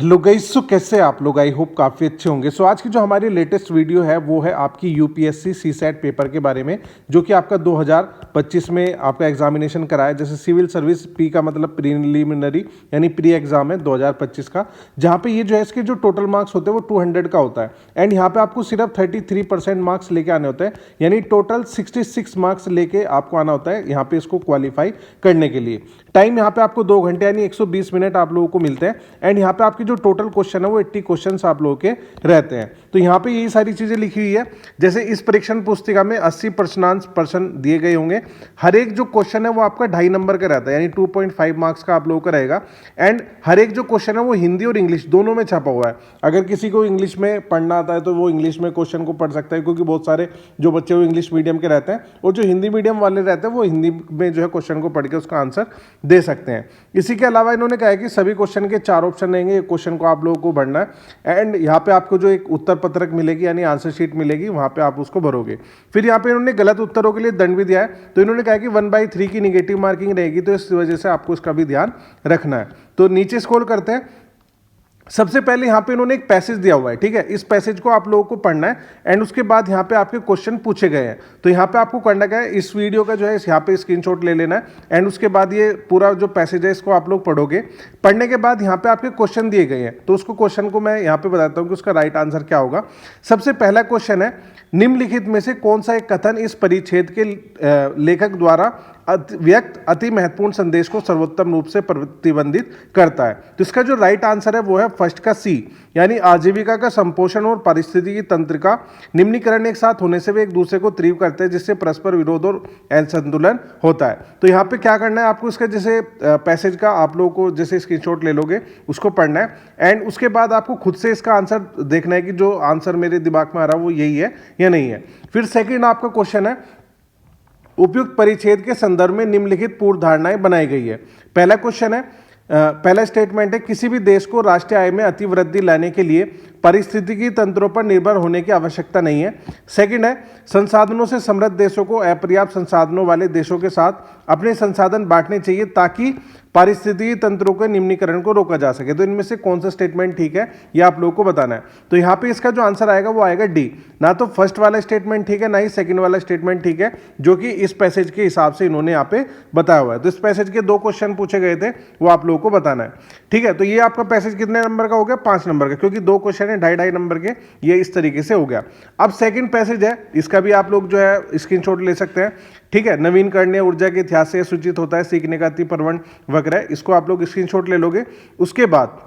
Hello guys, सो कैसे आप लोग? आई होप काफ़ी अच्छे होंगे। सो आज की जो हमारी लेटेस्ट वीडियो है वो है आपकी यूपीएससी सीसैट पेपर के बारे में, जो कि आपका 2025 में आपका एग्जामिनेशन कराया। जैसे सिविल सर्विस पी का मतलब प्रीलिमिनरी यानी प्री एग्जाम है 2025 का, जहाँ पे ये जो है इसके जो टोटल मार्क्स होते हैं वो 200 का होता है। एंड यहाँ पे आपको सिर्फ 33% मार्क्स लेके आने होते हैं, यानी टोटल 66 मार्क्स लेके आपको आना होता है यहाँ पे इसको क्वालिफाई करने के लिए। टाइम यहाँ पे आपको 2 घंटे यानी 120 मिनट आप लोगों को मिलते हैं। एंड यहाँ पे आपकी जो टोटल क्वेश्चन है वो 80 क्वेश्चन आप लोगों के रहते हैं। तो यहाँ पे यही सारी चीजें लिखी हुई है। जैसे इस परीक्षण पुस्तिका में 80 प्रश्न दिए गए होंगे। हर एक जो क्वेश्चन है वो आपका 2.5 नंबर का रहता है, यानी 2.5 मार्क्स का आप लोगों का रहेगा। एंड हर एक जो क्वेश्चन है वो हिंदी और इंग्लिश दोनों में छपा हुआ है। अगर किसी को इंग्लिश में पढ़ना आता है तो वो इंग्लिश में क्वेश्चन को पढ़ सकता है, क्योंकि बहुत सारे जो बच्चे वो इंग्लिश मीडियम के रहते हैं और जो हिंदी मीडियम वाले रहते हैं वो हिंदी में जो है क्वेश्चन को पढ़ के उसका आंसर दे सकते हैं। इसी के अलावा इन्होंने कहा है कि सभी क्वेश्चन के 4 ऑप्शन रहेंगे, क्वेश्चन को आप लोगों को भरना है। एंड यहाँ पे आपको जो एक उत्तर पत्रक मिलेगी यानी आंसर शीट मिलेगी, वहां पे आप उसको भरोगे। फिर यहाँ पे इन्होंने गलत उत्तरों के लिए दंड भी दिया है। तो इन्होंने कहा कि 1/3 की निगेटिव मार्किंग रहेगी, तो इस वजह से आपको इसका भी ध्यान रखना है। तो नीचे स्क्रॉल करते हैं। सबसे पहले यहाँ पे इन्होंने एक पैसेज दिया हुआ है, ठीक है। इस पैसेज को आप लोगों को पढ़ना है एंड उसके बाद यहाँ पे आपके क्वेश्चन पूछे गए हैं। तो यहाँ पे आपको करना क्या है, इस वीडियो का जो है यहाँ पे स्क्रीनशॉट ले लेना है एंड उसके बाद ये पूरा जो पैसेज है इसको आप लोग पढ़ोगे। पढ़ने के बाद यहाँ पे आपके क्वेश्चन दिए गए हैं, तो उसको क्वेश्चन को मैं यहाँ पे बताता हूँ कि उसका राइट आंसर क्या होगा। सबसे पहला क्वेश्चन है, निम्नलिखित में से कौन सा एक कथन इस परिच्छेद के लेखक द्वारा व्यक्त अति महत्वपूर्ण संदेश को सर्वोत्तम रूप से प्रतिबंधित करता है। तो इसका जो राइट आंसर है वो है फर्स्ट का सी, यानी आजीविका का संपोषण और पारिस्थितिकी तंत्र का निम्नीकरण एक साथ होने से वे एक दूसरे को तीव्र करते हैं, जिससे परस्पर विरोध और असंतुलन होता है। तो यहाँ पे क्या करना है आपको, इसका जैसे पैसेज का आप लोगों को जैसे स्क्रीनशॉट ले लोगे उसको पढ़ना है एंड उसके बाद आपको खुद से इसका आंसर देखना है कि जो आंसर मेरे दिमाग में आ रहा है वो यही है या नहीं है। फिर सेकेंड आपका क्वेश्चन है, उपयुक्त परिच्छेद के संदर्भ में निम्नलिखित पूर्व धारणाएं बनाई गई है। पहला क्वेश्चन है, पहला स्टेटमेंट है, किसी भी देश को राष्ट्रीय आय में अतिवृद्धि लाने के लिए पारिस्थितिकी तंत्रों पर निर्भर होने की आवश्यकता नहीं है। सेकंड है, संसाधनों से समृद्ध देशों को अपर्याप्त संसाधनों वाले देशों के साथ अपने संसाधन बांटने चाहिए ताकि पारिस्थितिकी तंत्रों के निम्नीकरण को रोका जा सके। तो इनमें से कौन सा स्टेटमेंट ठीक है ये आप लोगों को बताना है। तो यहाँ पे इसका जो आंसर आएगा वो आएगा डी। ना तो फर्स्ट वाला स्टेटमेंट ठीक है, ना ही सेकंड वाला स्टेटमेंट ठीक है, जो कि इस पैसेज के हिसाब से इन्होंने यहाँ पे बताया हुआ है। तो इस पैसेज के 2 क्वेश्चन पूछे गए थे, वो आप लोगों को बताना है, ठीक है। तो ये आपका पैसेज कितने नंबर का हो गया, 5 नंबर का, क्योंकि 2 क्वेश्चन है 2.5 नंबर के, ये इस तरीके से हो गया। अब सेकंड पैसेज है, इसका भी आप लोग जो है स्क्रीनशॉट ले सकते हैं, ठीक है। नवीनकरणीय ऊर्जा के इतिहास से सूचित होता है, सीखने का अति प्रवण वक्र है, इसको आप लोग स्क्रीनशॉट ले लोगे। उसके बाद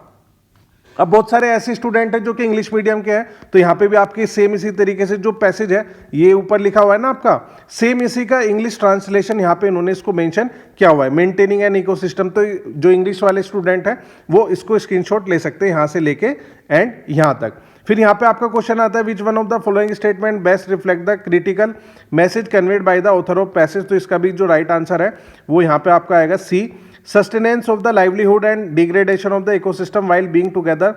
अब बहुत सारे ऐसे स्टूडेंट हैं जो कि इंग्लिश मीडियम के हैं, तो यहाँ पे भी आपके सेम इसी तरीके से जो पैसेज है ये ऊपर लिखा हुआ है ना आपका, सेम इसी का इंग्लिश ट्रांसलेशन यहाँ पे इन्होंने इसको मेंशन किया हुआ है, मेंटेनिंग एन इकोसिस्टम। तो जो इंग्लिश वाले स्टूडेंट हैं वो इसको स्क्रीनशॉट ले सकते हैं यहाँ से लेके एंड यहाँ तक। फिर यहाँ पे आपका क्वेश्चन आता है, which one of the following statement best reflect the critical message conveyed by the author of passage. तो इसका भी जो राइट आंसर है वो यहाँ पे आपका आएगा सी, sustenance of the livelihood and degradation of the ecosystem while being together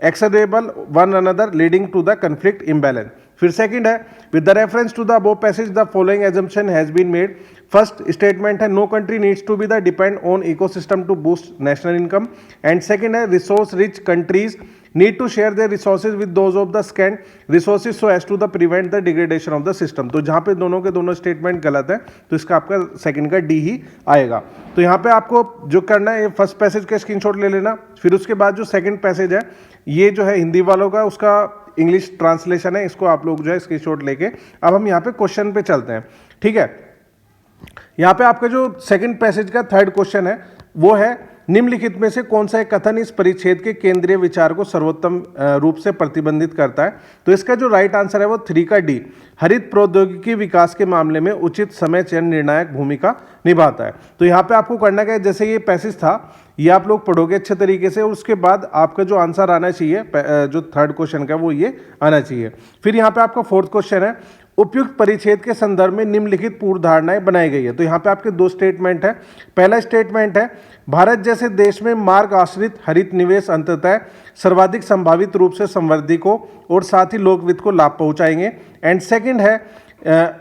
execrable one another leading to the conflict imbalance। फिर सेकंड है, with the reference to the above passage the following assumption has been made। First statement है, no country needs to be the depend on ecosystem to boost national income। And second है, resource rich countries need to share their resources with those of the scant resources so as to the prevent the degradation of the system। तो जहाँ पे दोनों के दोनों statement गलत है तो इसका आपका सेकंड का डी ही आएगा। तो यहाँ पे आपको जो करना है, ये फर्स्ट पैसेज का स्क्रीनशॉट ले लेना, फिर उसके बाद जो सेकंड पैसेज है ये जो है हिंदी वालों का उसका इंग्लिश ट्रांसलेशन है, इसको आप लोग जो है स्क्रीनशॉट लेके अब हम यहाँ पे क्वेश्चन पे चलते हैं, ठीक है। यहाँ पे आपका जो सेकंड पैसेज का थर्ड क्वेश्चन है वो है, निम्नलिखित में से कौन सा एक कथन इस परिच्छेद के केंद्रीय विचार को सर्वोत्तम रूप से प्रतिबंधित करता है। तो इसका जो राइट आंसर है वो 3 का डी, हरित प्रौद्योगिकी विकास के मामले में उचित समय चयन निर्णायक भूमिका निभाता है। तो यहाँ पे आपको करना क्या है, जैसे ये पैसेज था ये आप लोग पढ़ोगे अच्छे तरीके से, उसके बाद आपका जो आंसर आना चाहिए जो थर्ड क्वेश्चन का वो ये आना चाहिए। फिर यहाँ पे आपका फोर्थ क्वेश्चन है, उपयुक्त परिच्छेद के संदर्भ में निम्नलिखित पूर्व धारणाएं बनाई गई है। तो यहाँ पे आपके 2 स्टेटमेंट है। पहला स्टेटमेंट है, भारत जैसे देश में मार्ग आश्रित हरित निवेश अंततः सर्वाधिक संभावित रूप से संवृद्धि को और साथ ही लोकवित्त को लाभ पहुंचाएंगे। एंड सेकंड है,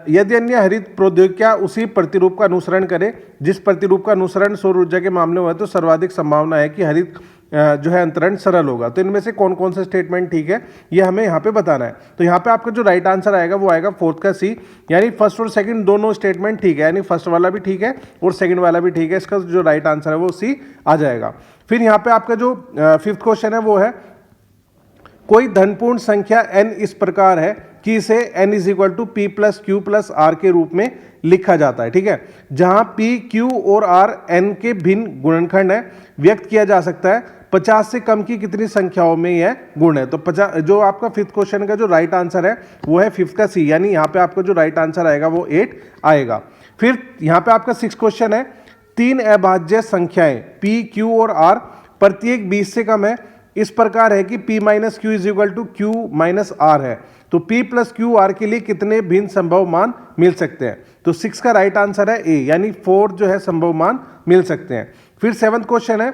यदि अन्य हरित प्रौद्योगिकियां उसी प्रतिरूप का अनुसरण करें जिस प्रतिरूप का अनुसरण सौर ऊर्जा के मामले में है, तो सर्वाधिक संभावना है कि हरित जो है अंतरण सरल होगा। तो इनमें से कौन कौन सा स्टेटमेंट ठीक है ये हमें यहाँ पे बताना है। तो यहाँ पे आपका जो राइट आंसर आएगा वो आएगा फोर्थ का सी, यानी फर्स्ट और सेकंड दोनों स्टेटमेंट ठीक है, यानी फर्स्ट वाला भी ठीक है और सेकंड वाला भी ठीक है। इसका जो राइट आंसर है वो सी आ जाएगा। फिर यहाँ पे आपका जो फिफ्थ क्वेश्चन है वो है कोई धनपूर्ण संख्या n इस प्रकार है कि इसे n is equal to P plus Q plus R के रूप में लिखा जाता है, ठीक है, जहां p q और r n के भिन्न गुणनखंड है, व्यक्त किया जा सकता है 50 से कम की कितनी संख्याओं में यह गुण है। तो 50, जो आपका फिफ्थ क्वेश्चन का जो राइट आंसर है वो है फिफ्थ का सी, यानी यहाँ पे आपका जो राइट आंसर आएगा वो 8 आएगा। फिर यहाँ पे आपका सिक्स क्वेश्चन है तीन अभाज्य संख्याएं p q और r प्रत्येक 20 से कम है, इस प्रकार है कि p minus Q is equal to Q minus R है, तो p प्लस क्यू आर के लिए कितने भिन्न संभव मान मिल सकते हैं। तो 6 का राइट आंसर है ए, यानी 4 जो है संभव मान मिल सकते हैं। फिर सेवंथ क्वेश्चन है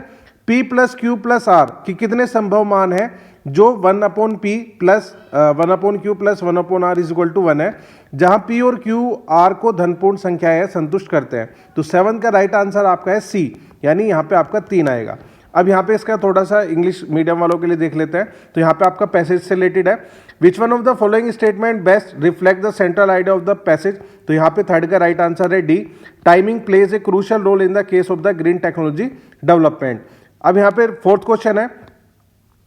p plus Q plus R की कितने संभव मान है जो 1 upon P plus 1 upon Q plus 1 upon R is equal to 1 है, जहां p और q r को धनपूर्ण संख्या है संतुष्ट करते हैं। तो 7 का राइट आंसर आपका है सी, यानी यहाँ पे आपका 3 आएगा। अब यहाँ पे इसका थोड़ा सा इंग्लिश मीडियम वालों के लिए देख लेते हैं। तो यहाँ पे आपका पैसेज से रिलेटेड है, which one of the following statement best reflect the central idea of the passage. तो यहाँ पे थर्ड का राइट आंसर है D, timing plays a crucial role in the case of the green technology development. अब यहाँ पे fourth question है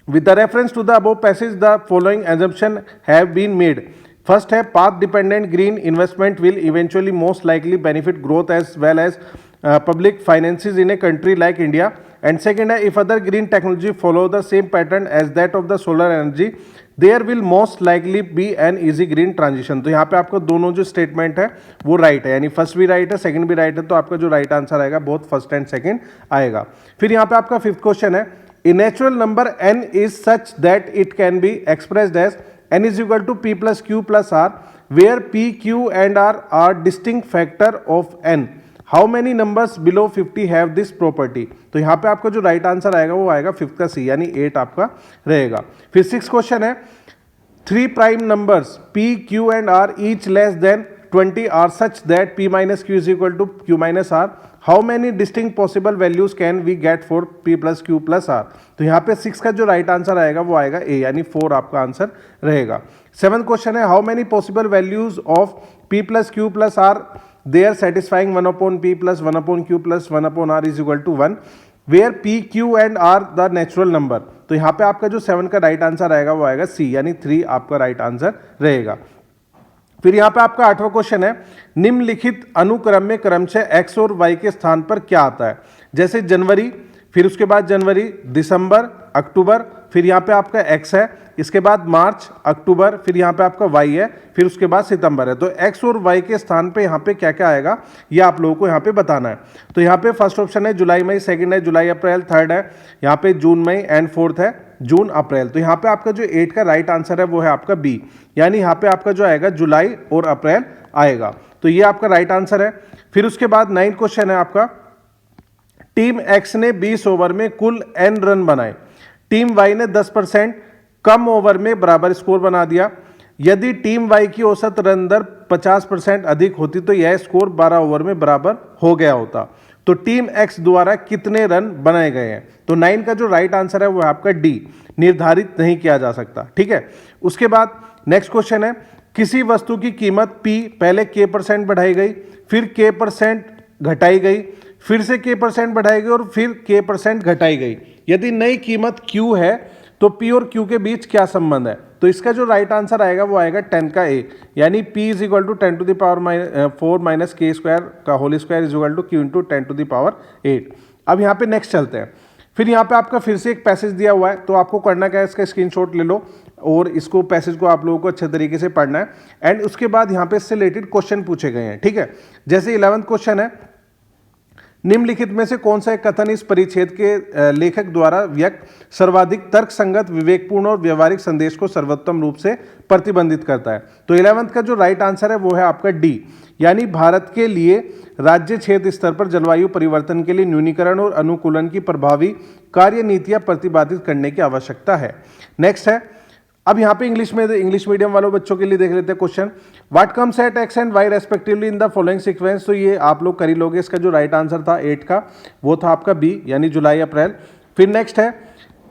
with the reference to the above passage the following assumption have been made. First है path dependent green investment will eventually most likely benefit growth as well as public finances in a country like India, and second है if other green technology follow the same pattern as that of the solar energy there will most likely be an easy green transition। तो यहाँ पे आपको दोनों जो statement है वो right है, यानी फर्स्ट भी राइट है सेकंड भी राइट है, तो आपका जो राइट आंसर आएगा बोथ फर्स्ट एंड सेकंड आएगा। फिर यहाँ पे आपका फिफ्थ क्वेश्चन है ए natural number n is such that it can be expressed as n is equal to p plus q plus r where p q and r are distinct factor of n। How many numbers below 50 have this property. तो यहाँ पे आपका जो right answer आएगा वो आएगा fifth का सी, यानी 8 आपका रहेगा। फिर सिक्स क्वेश्चन है 3 prime numbers p q and r each less than 20 are such that p minus Q is equal to q minus R, how many distinct possible values can we get for p plus Q plus R. तो यहाँ पे 6 का जो right answer आएगा वो आएगा ए, यानी 4 आपका आंसर रहेगा। सेवंथ क्वेश्चन है how many possible values of p plus Q plus R they are satisfying 1 upon p plus 1 upon q plus 1 upon r is equal to 1 where p q and r the natural number। तो यहाँ पे आपका जो 7 का right answer आएगा वो आएगा सी, यानी 3 आपका राइट आंसर रहेगा। फिर यहाँ पे आपका आठवां क्वेश्चन है निम्नलिखित अनुक्रम में क्रमशः x और y के स्थान पर क्या आता है, जैसे जनवरी, फिर उसके बाद जनवरी, दिसंबर, अक्टूबर, फिर यहाँ पे आपका x है, इसके बाद मार्च, अक्टूबर, फिर यहाँ पे आपका y है, फिर उसके बाद सितंबर है। तो x और y के स्थान पे यहाँ पे क्या क्या आएगा ये आप लोगों को यहाँ पे बताना है। तो यहाँ पे फर्स्ट ऑप्शन है जुलाई मई, सेकंड है जुलाई अप्रैल, थर्ड है यहाँ पे जून मई एंड फोर्थ है जून अप्रैल। तो यहाँ पे आपका जो 8 का राइट आंसर है वो है आपका बी, यानी यहाँ पे आपका जो आएगा जुलाई और अप्रैल आएगा। तो ये आपका राइट आंसर है। फिर उसके बाद 9 क्वेश्चन है आपका टीम एक्स ने 20 ओवर में कुल n रन बनाए, टीम वाई ने 10% कम ओवर में बराबर स्कोर बना दिया। यदि टीम वाई की औसत रन दर 50% अधिक होती तो यह स्कोर 12 ओवर में बराबर हो गया होता। तो टीम एक्स द्वारा कितने रन बनाए गए हैं। तो 9 का जो राइट आंसर है वो आपका डी, निर्धारित नहीं किया जा सकता, ठीक है। उसके बाद नेक्स्ट क्वेश्चन है किसी वस्तु की कीमत P पहले K% बढ़ाई गई, फिर K% घटाई गई, फिर से K% बढ़ाई गई और फिर K% घटाई गई। यदि नई कीमत Q है तो P और Q के बीच क्या संबंध है। तो इसका जो राइट आंसर आएगा वो आएगा 10 का ए, यानी P is equal to 10 to the power 4 minus K square का whole square is equal to Q into 10 to the power 8। अब यहाँ पे नेक्स्ट चलते हैं। फिर यहाँ पे आपका फिर से एक पैसेज दिया हुआ है, तो आपको करना क्या है इसका स्क्रीनशॉट ले लो और इसको पैसेज को आप लोगों को अच्छे तरीके से पढ़ना है। एंड उसके बाद यहाँ पे इससे रिलेटेड क्वेश्चन पूछे गए हैं, ठीक है। जैसे 11th क्वेश्चन है निम्नलिखित में से कौन सा एक कथन इस परिच्छेद के लेखक द्वारा व्यक्त सर्वाधिक तर्कसंगत, विवेकपूर्ण और व्यवहारिक संदेश को सर्वोत्तम रूप से प्रतिबंधित करता है। तो 11th का जो राइट आंसर है वो है आपका डी, यानी भारत के लिए राज्य क्षेत्र स्तर पर जलवायु परिवर्तन के लिए न्यूनीकरण और अनुकूलन की प्रभावी कार्य नीतियां प्रतिपादित करने की आवश्यकता है। नेक्स्ट है अब यहाँ पे इंग्लिश मीडियम वालों बच्चों के लिए देख लेते हैं question what comes at X and Y respectively in the following sequence. तो ये आप लोग कर ही लोगे। इसका जो राइट आंसर था 8 का वो था आपका बी, यानी जुलाई अप्रैल। फिर नेक्स्ट है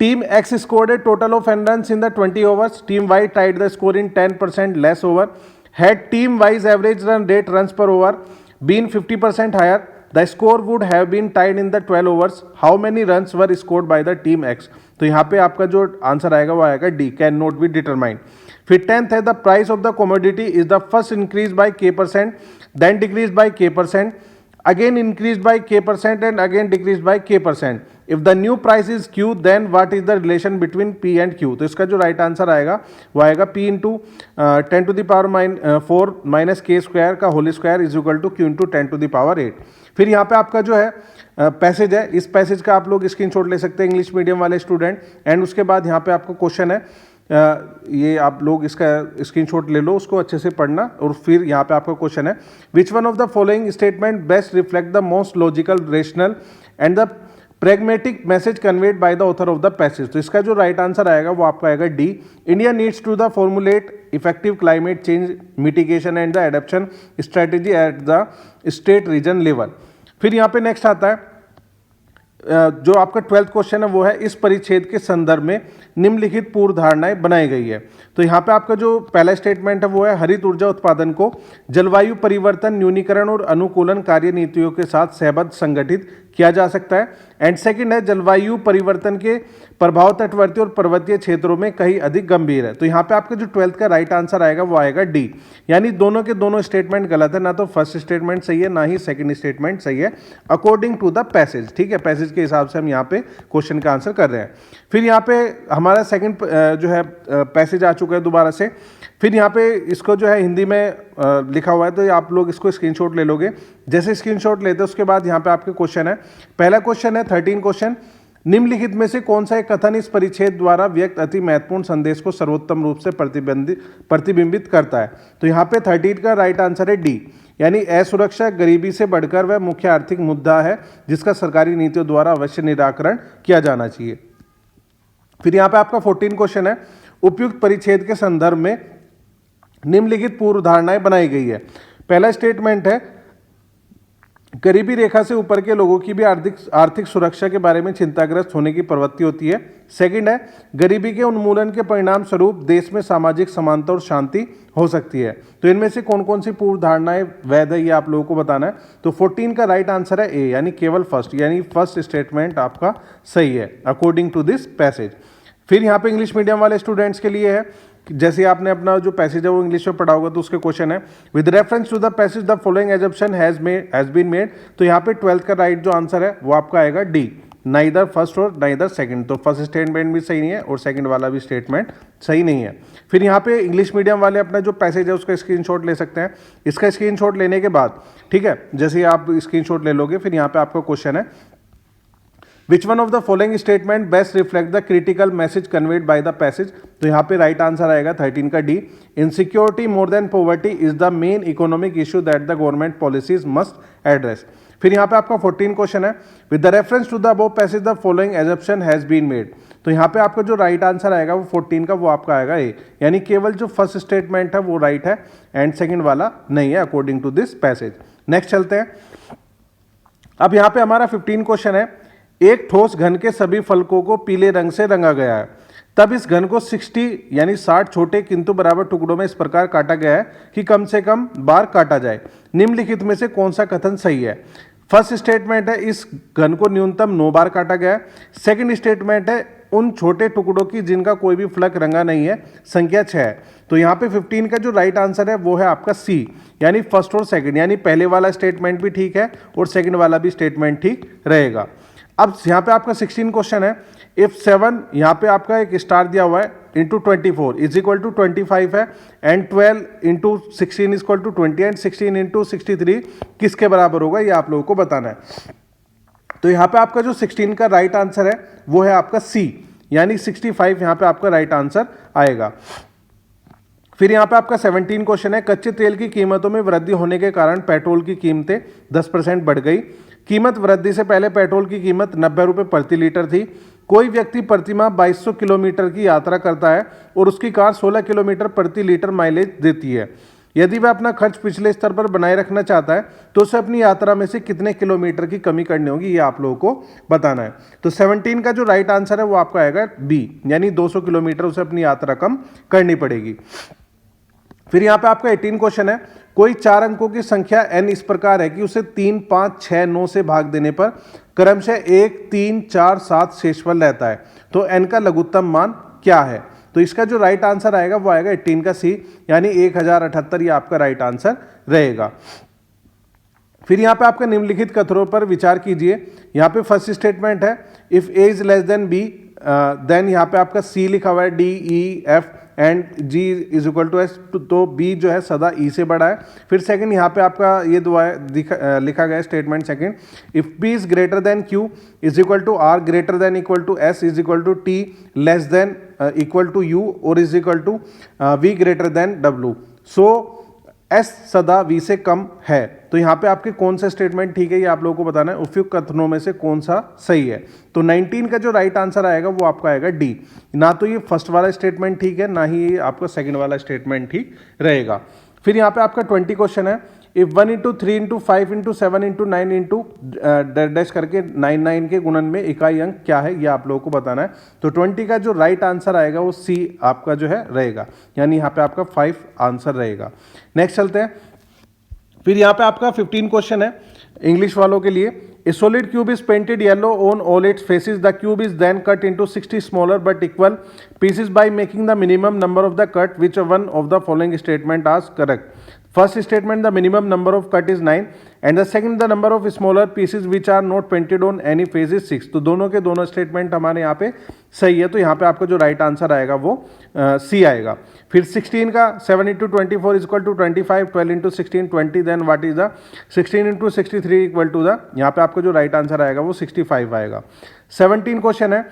Team X scored a total of n runs in the 20 overs. Team Y tied the score in 10% less over. Had Team Y's average run rate runs per over been 50% higher, the score would have been tied in the 12 overs. How many runs were scored by the Team X? तो यहाँ पे आपका जो answer आएगा वो आएगा D, can not be determined. फिर 10th है the price of the commodity is the first increase by k%, then decrease by k%, again increased by k% and again decreased by k%. If the new price is q, then what is the relation between p and q? तो इसका जो right answer आएगा वो आएगा p into 10 to the power 4 minus K square का whole square is equal to q into 10 to the power 8। फिर यहाँ पे आपका जो है पैसेज है, इस पैसेज का आप लोग स्क्रीनशॉट ले सकते हैं इंग्लिश मीडियम वाले स्टूडेंट। एंड उसके बाद यहाँ पे आपका क्वेश्चन है, ये आप लोग इसका स्क्रीनशॉट ले लो, उसको अच्छे से पढ़ना। और फिर यहाँ पे आपका क्वेश्चन है, which one of the following statement best reflect the most logical, rational and the pragmatic message conveyed by the author of the passage. तो इसका जो राइट आंसर आएगा वो आपका आएगा D, India needs to the formulate effective climate change mitigation and the adaption strategy at the state region level. फिर यहाँ पे नेक्स्ट आता है जो आपका 12th क्वेश्चन है वो है, इस परिच्छेद के संदर्भ में निम्नलिखित पूर्व धारणाएं बनाई गई है। तो यहाँ पे आपका जो पहला स्टेटमेंट है वो है, हरित ऊर्जा उत्पादन को जलवायु परिवर्तन न्यूनीकरण और अनुकूलन कार्य नीतियों के साथ सहबद्ध संगठित किया जा सकता है। एंड सेकंड है, जलवायु परिवर्तन के प्रभाव तटवर्ती और पर्वतीय क्षेत्रों में कहीं अधिक गंभीर है। तो यहाँ पे आपका जो 12th का राइट आंसर आएगा वो आएगा डी, यानी दोनों के दोनों स्टेटमेंट गलत है, ना तो फर्स्ट स्टेटमेंट सही है ना ही सेकंड स्टेटमेंट सही है अकॉर्डिंग टू द पैसेज। ठीक है, पैसेज के हिसाब से हम यहाँ पे क्वेश्चन का आंसर कर रहे हैं। फिर यहाँ पे हमारा सेकंड जो है पैसेज आ चुका है दोबारा से। फिर यहाँ पे इसको जो है हिंदी में लिखा हुआ है, तो आप लोग इसको स्क्रीनशॉट ले लोगे। जैसे स्क्रीनशॉट लेते हैं उसके बाद यहाँ पे आपके क्वेश्चन है, पहला क्वेश्चन है 13 क्वेश्चन, निम्नलिखित में से कौन सा एक कथन इस परिच्छेद द्वारा व्यक्त अति महत्वपूर्ण संदेश को सर्वोत्तम रूप से प्रतिबिंबित करता है? तो यहाँ पे 13 का राइट आंसर है डी, यानी असुरक्षा गरीबी से बढ़कर वह मुख्य आर्थिक मुद्दा है जिसका सरकारी नीतियों द्वारा अवश्य निराकरण किया जाना चाहिए। फिर यहाँ पे आपका 14 क्वेश्चन है, उपयुक्त परिच्छेद के संदर्भ में निम्नलिखित पूर्व धारणाएं बनाई गई है। पहला स्टेटमेंट है, गरीबी रेखा से ऊपर के लोगों की भी आर्थिक सुरक्षा के बारे में चिंताग्रस्त होने की प्रवृत्ति होती है। सेकंड है, गरीबी के उन्मूलन के परिणाम स्वरूप देश में सामाजिक समानता और शांति हो सकती है। तो इनमें से कौन कौन सी पूर्व धारणाएं वैध है ये आप लोगों को बताना है। तो 14 का राइट आंसर है ए, यानी केवल फर्स्ट, यानी फर्स्ट स्टेटमेंट आपका सही है अकॉर्डिंग टू दिस पैसेज। फिर यहाँ पे इंग्लिश मीडियम वाले स्टूडेंट्स के लिए है, जैसे आपने अपना जो पैसेज है वो इंग्लिश में पढ़ा होगा, तो उसके क्वेश्चन है, with reference to the passage the following assumption has been made. तो यहाँ पे 12th का राइट जो आंसर है वो आपका आएगा डी, नाइदर फर्स्ट और नाइदर सेकंड। तो फर्स्ट स्टेटमेंट भी सही नहीं है और सेकंड वाला भी स्टेटमेंट सही नहीं है। फिर यहाँ पे इंग्लिश मीडियम वाले अपना जो पैसेज है उसका स्क्रीनशॉट ले सकते हैं। इसका स्क्रीनशॉट लेने के बाद, ठीक है, जैसे ही आप स्क्रीनशॉट ले लोगे, फिर यहाँ पे आपका क्वेश्चन है, Which one of the following statement best reflect the critical message conveyed by the passage? तो यहाँ पे राइट आंसर आएगा 13 का D, insecurity more than poverty is the main economic issue that the government policies must address. फिर यहाँ पे आपका 14 question है, with the reference to the above passage the following assumption has been made. तो यहाँ पे आपका जो राइट आंसर आएगा वो 14 का वो आपका आएगा ए, यानी केवल जो फर्स्ट स्टेटमेंट है वो राइट है एंड सेकंड वाला नहीं है according to this passage. Next चलते हैं। अब यहाँ पे हमारा 15 क्वेश्चन है, एक ठोस घन के सभी फलकों को पीले रंग से रंगा गया है, तब इस घन को 60 यानी 60 छोटे किंतु बराबर टुकड़ों में इस प्रकार काटा गया है कि कम से कम बार काटा जाए। निम्नलिखित में से कौन सा कथन सही है? फर्स्ट स्टेटमेंट है, इस घन को न्यूनतम 9 बार काटा गया है। सेकंड स्टेटमेंट है, उन छोटे टुकड़ों की जिनका कोई भी फलक रंगा नहीं है संख्या 6 है। तो यहाँ पे 15 का जो राइट आंसर है वो है आपका सी, यानी फर्स्ट और सेकंड, यानी पहले वाला स्टेटमेंट भी ठीक है और सेकंड वाला भी स्टेटमेंट ठीक रहेगा। अब यहाँ पे आपका 16 क्वेश्चन है, इफ 7 यहाँ पे आपका एक स्टार दिया हुआ है इंटू 24 इज इक्वल टू 25 है, and 12 into 16 is equal to 20 and 16 into 63 किसके बराबर होगा ये आप लोगों को बताना है। तो यहाँ पे आपका जो 16 का राइट आंसर है वो है आपका सी, यानी 65 यहाँ पे आपका राइट आंसर आएगा। फिर यहाँ पे आपका 17 क्वेश्चन है, कच्चे तेल की कीमतों में वृद्धि होने के कारण पेट्रोल की कीमतें 10% बढ़ गई। कीमत वृद्धि से पहले पेट्रोल की कीमत 90 रुपये प्रति लीटर थी। कोई व्यक्ति प्रतिमाह 2200 किलोमीटर की यात्रा करता है और उसकी कार 16 किलोमीटर प्रति लीटर माइलेज देती है। यदि वह अपना खर्च पिछले स्तर पर बनाए रखना चाहता है तो उसे अपनी यात्रा में से कितने किलोमीटर की कमी करनी होगी, ये आप लोगों को बताना है। तो 17 का जो राइट आंसर है वो आपका आएगा बी, यानी 200 किलोमीटर उसे अपनी यात्रा कम करनी पड़ेगी। फिर यहाँ पे आपका 18 क्वेश्चन है, कोई 4 अंकों की संख्या n इस प्रकार है कि उसे 3, 5, 6, 9 से भाग देने पर क्रमशः 1, 3, 4, 7 शेषफल रहता है, तो n का लघुत्तम मान क्या है? तो इसका जो राइट आंसर आएगा वो आएगा 18 का सी, यानी 1078, ये आपका राइट आंसर रहेगा। फिर यहाँ पे आपका निम्नलिखित कथनों पर विचार कीजिए। यहाँ पे फर्स्ट स्टेटमेंट है, if A is less than B, then यहाँ पे आपका सी लिखा हुआ है, D, E, F and G is equal to S, तो बी जो है सदा ई से बड़ा है। फिर सेकंड यहाँ पे आपका ये लिखा गया statement second, if B is greater than Q is equal to R greater than equal to S is equal to T less than equal to U और is equal to V greater than W, so S सदा V से कम है। तो यहाँ पे आपके कौन सा स्टेटमेंट ठीक है, ये आप लोगों को बताना है। उपयुक्त कथनों में से कौन सा सही है? तो 19 का जो राइट आंसर आएगा वो आपका आएगा डी। ना तो ये फर्स्ट वाला स्टेटमेंट ठीक है, ना ही ये आपका सेकंड वाला स्टेटमेंट ठीक रहेगा। फिर यहाँ पे आपका 20 क्वेश्चन है, if 1 into 3 into 5 into 7 into 9 into dash करके 9 के गुणन में इकाई अंक क्या है, ये आप लोगों को बताना है। तो 20 का जो राइट आंसर आएगा वो सी आपका जो है रहेगा, यानी यहाँ पे आपका 5 आंसर रहेगा। नेक्स्ट चलते हैं। फिर यहाँ पे आपका 15 क्वेश्चन है इंग्लिश वालों के लिए, a solid cube is painted yellow on all its faces, the cube is then cut into 60 smaller but equal pieces by making the minimum number of the cut, which one of the following statement are correct? First statement, the minimum number of cut is 9 and the second the number of smaller pieces which are not painted on any face is 6। तो दोनों के दोनों statement हमारे यहाँ पे सही है, तो यहाँ पे आपका जो राइट आंसर आएगा वो सी आएगा। फिर 16 का 7 into 24 is equal to 25, 12 into 16 20, then what is the 16 into 63 equal to the, यहाँ पे आपका जो राइट आंसर आएगा वो 65 आएगा। 17 क्वेश्चन है,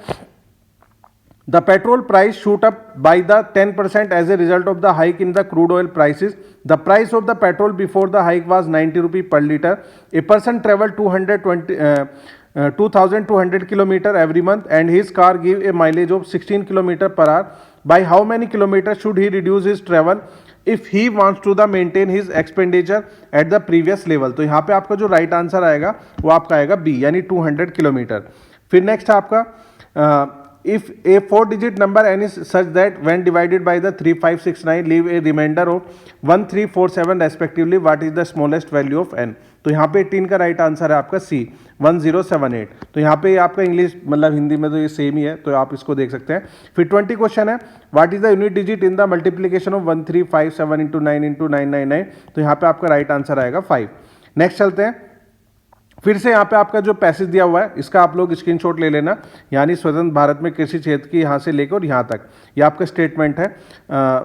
the petrol price shoot up by the 10% as a result of the hike in the crude oil prices. The price of the petrol before the hike was 90 rupee per liter. A person traveled 2200 kilometer every month and his car gave a mileage of 16 kilometer per hour. By how many kilometers should he reduce his travel if he wants to maintain his expenditure at the previous level? तो यहाँ पे आपका जो right answer आएगा वो आपका आएगा B, यानी 200 किलोमीटर। फिर नेक्स्ट आपका if a 4-digit number n is such that when divided by the 3, 5, 6, 9 leave a remainder of 1, 3, 4, 7 respectively, what is the smallest value of n? तो यहाँ पे 18 का राइट आंसर है आपका सी, 1078। तो यहाँ पे आपका इंग्लिश मतलब हिंदी में तो ये सेम ही है, तो आप इसको देख सकते हैं। फिर 20 क्वेश्चन है, what is the unit digit in the multiplication of 1357 into 9 into 999? तो यहाँ पे आपका राइट आंसर आएगा 5। नेक्स्ट चलते हैं। फिर से यहाँ पे आपका जो पैसेज दिया हुआ है इसका आप लोग स्क्रीनशॉट ले लेना, यानी स्वतंत्र भारत में कृषि क्षेत्र की यहाँ से लेकर और यहाँ तक, ये आपका स्टेटमेंट है,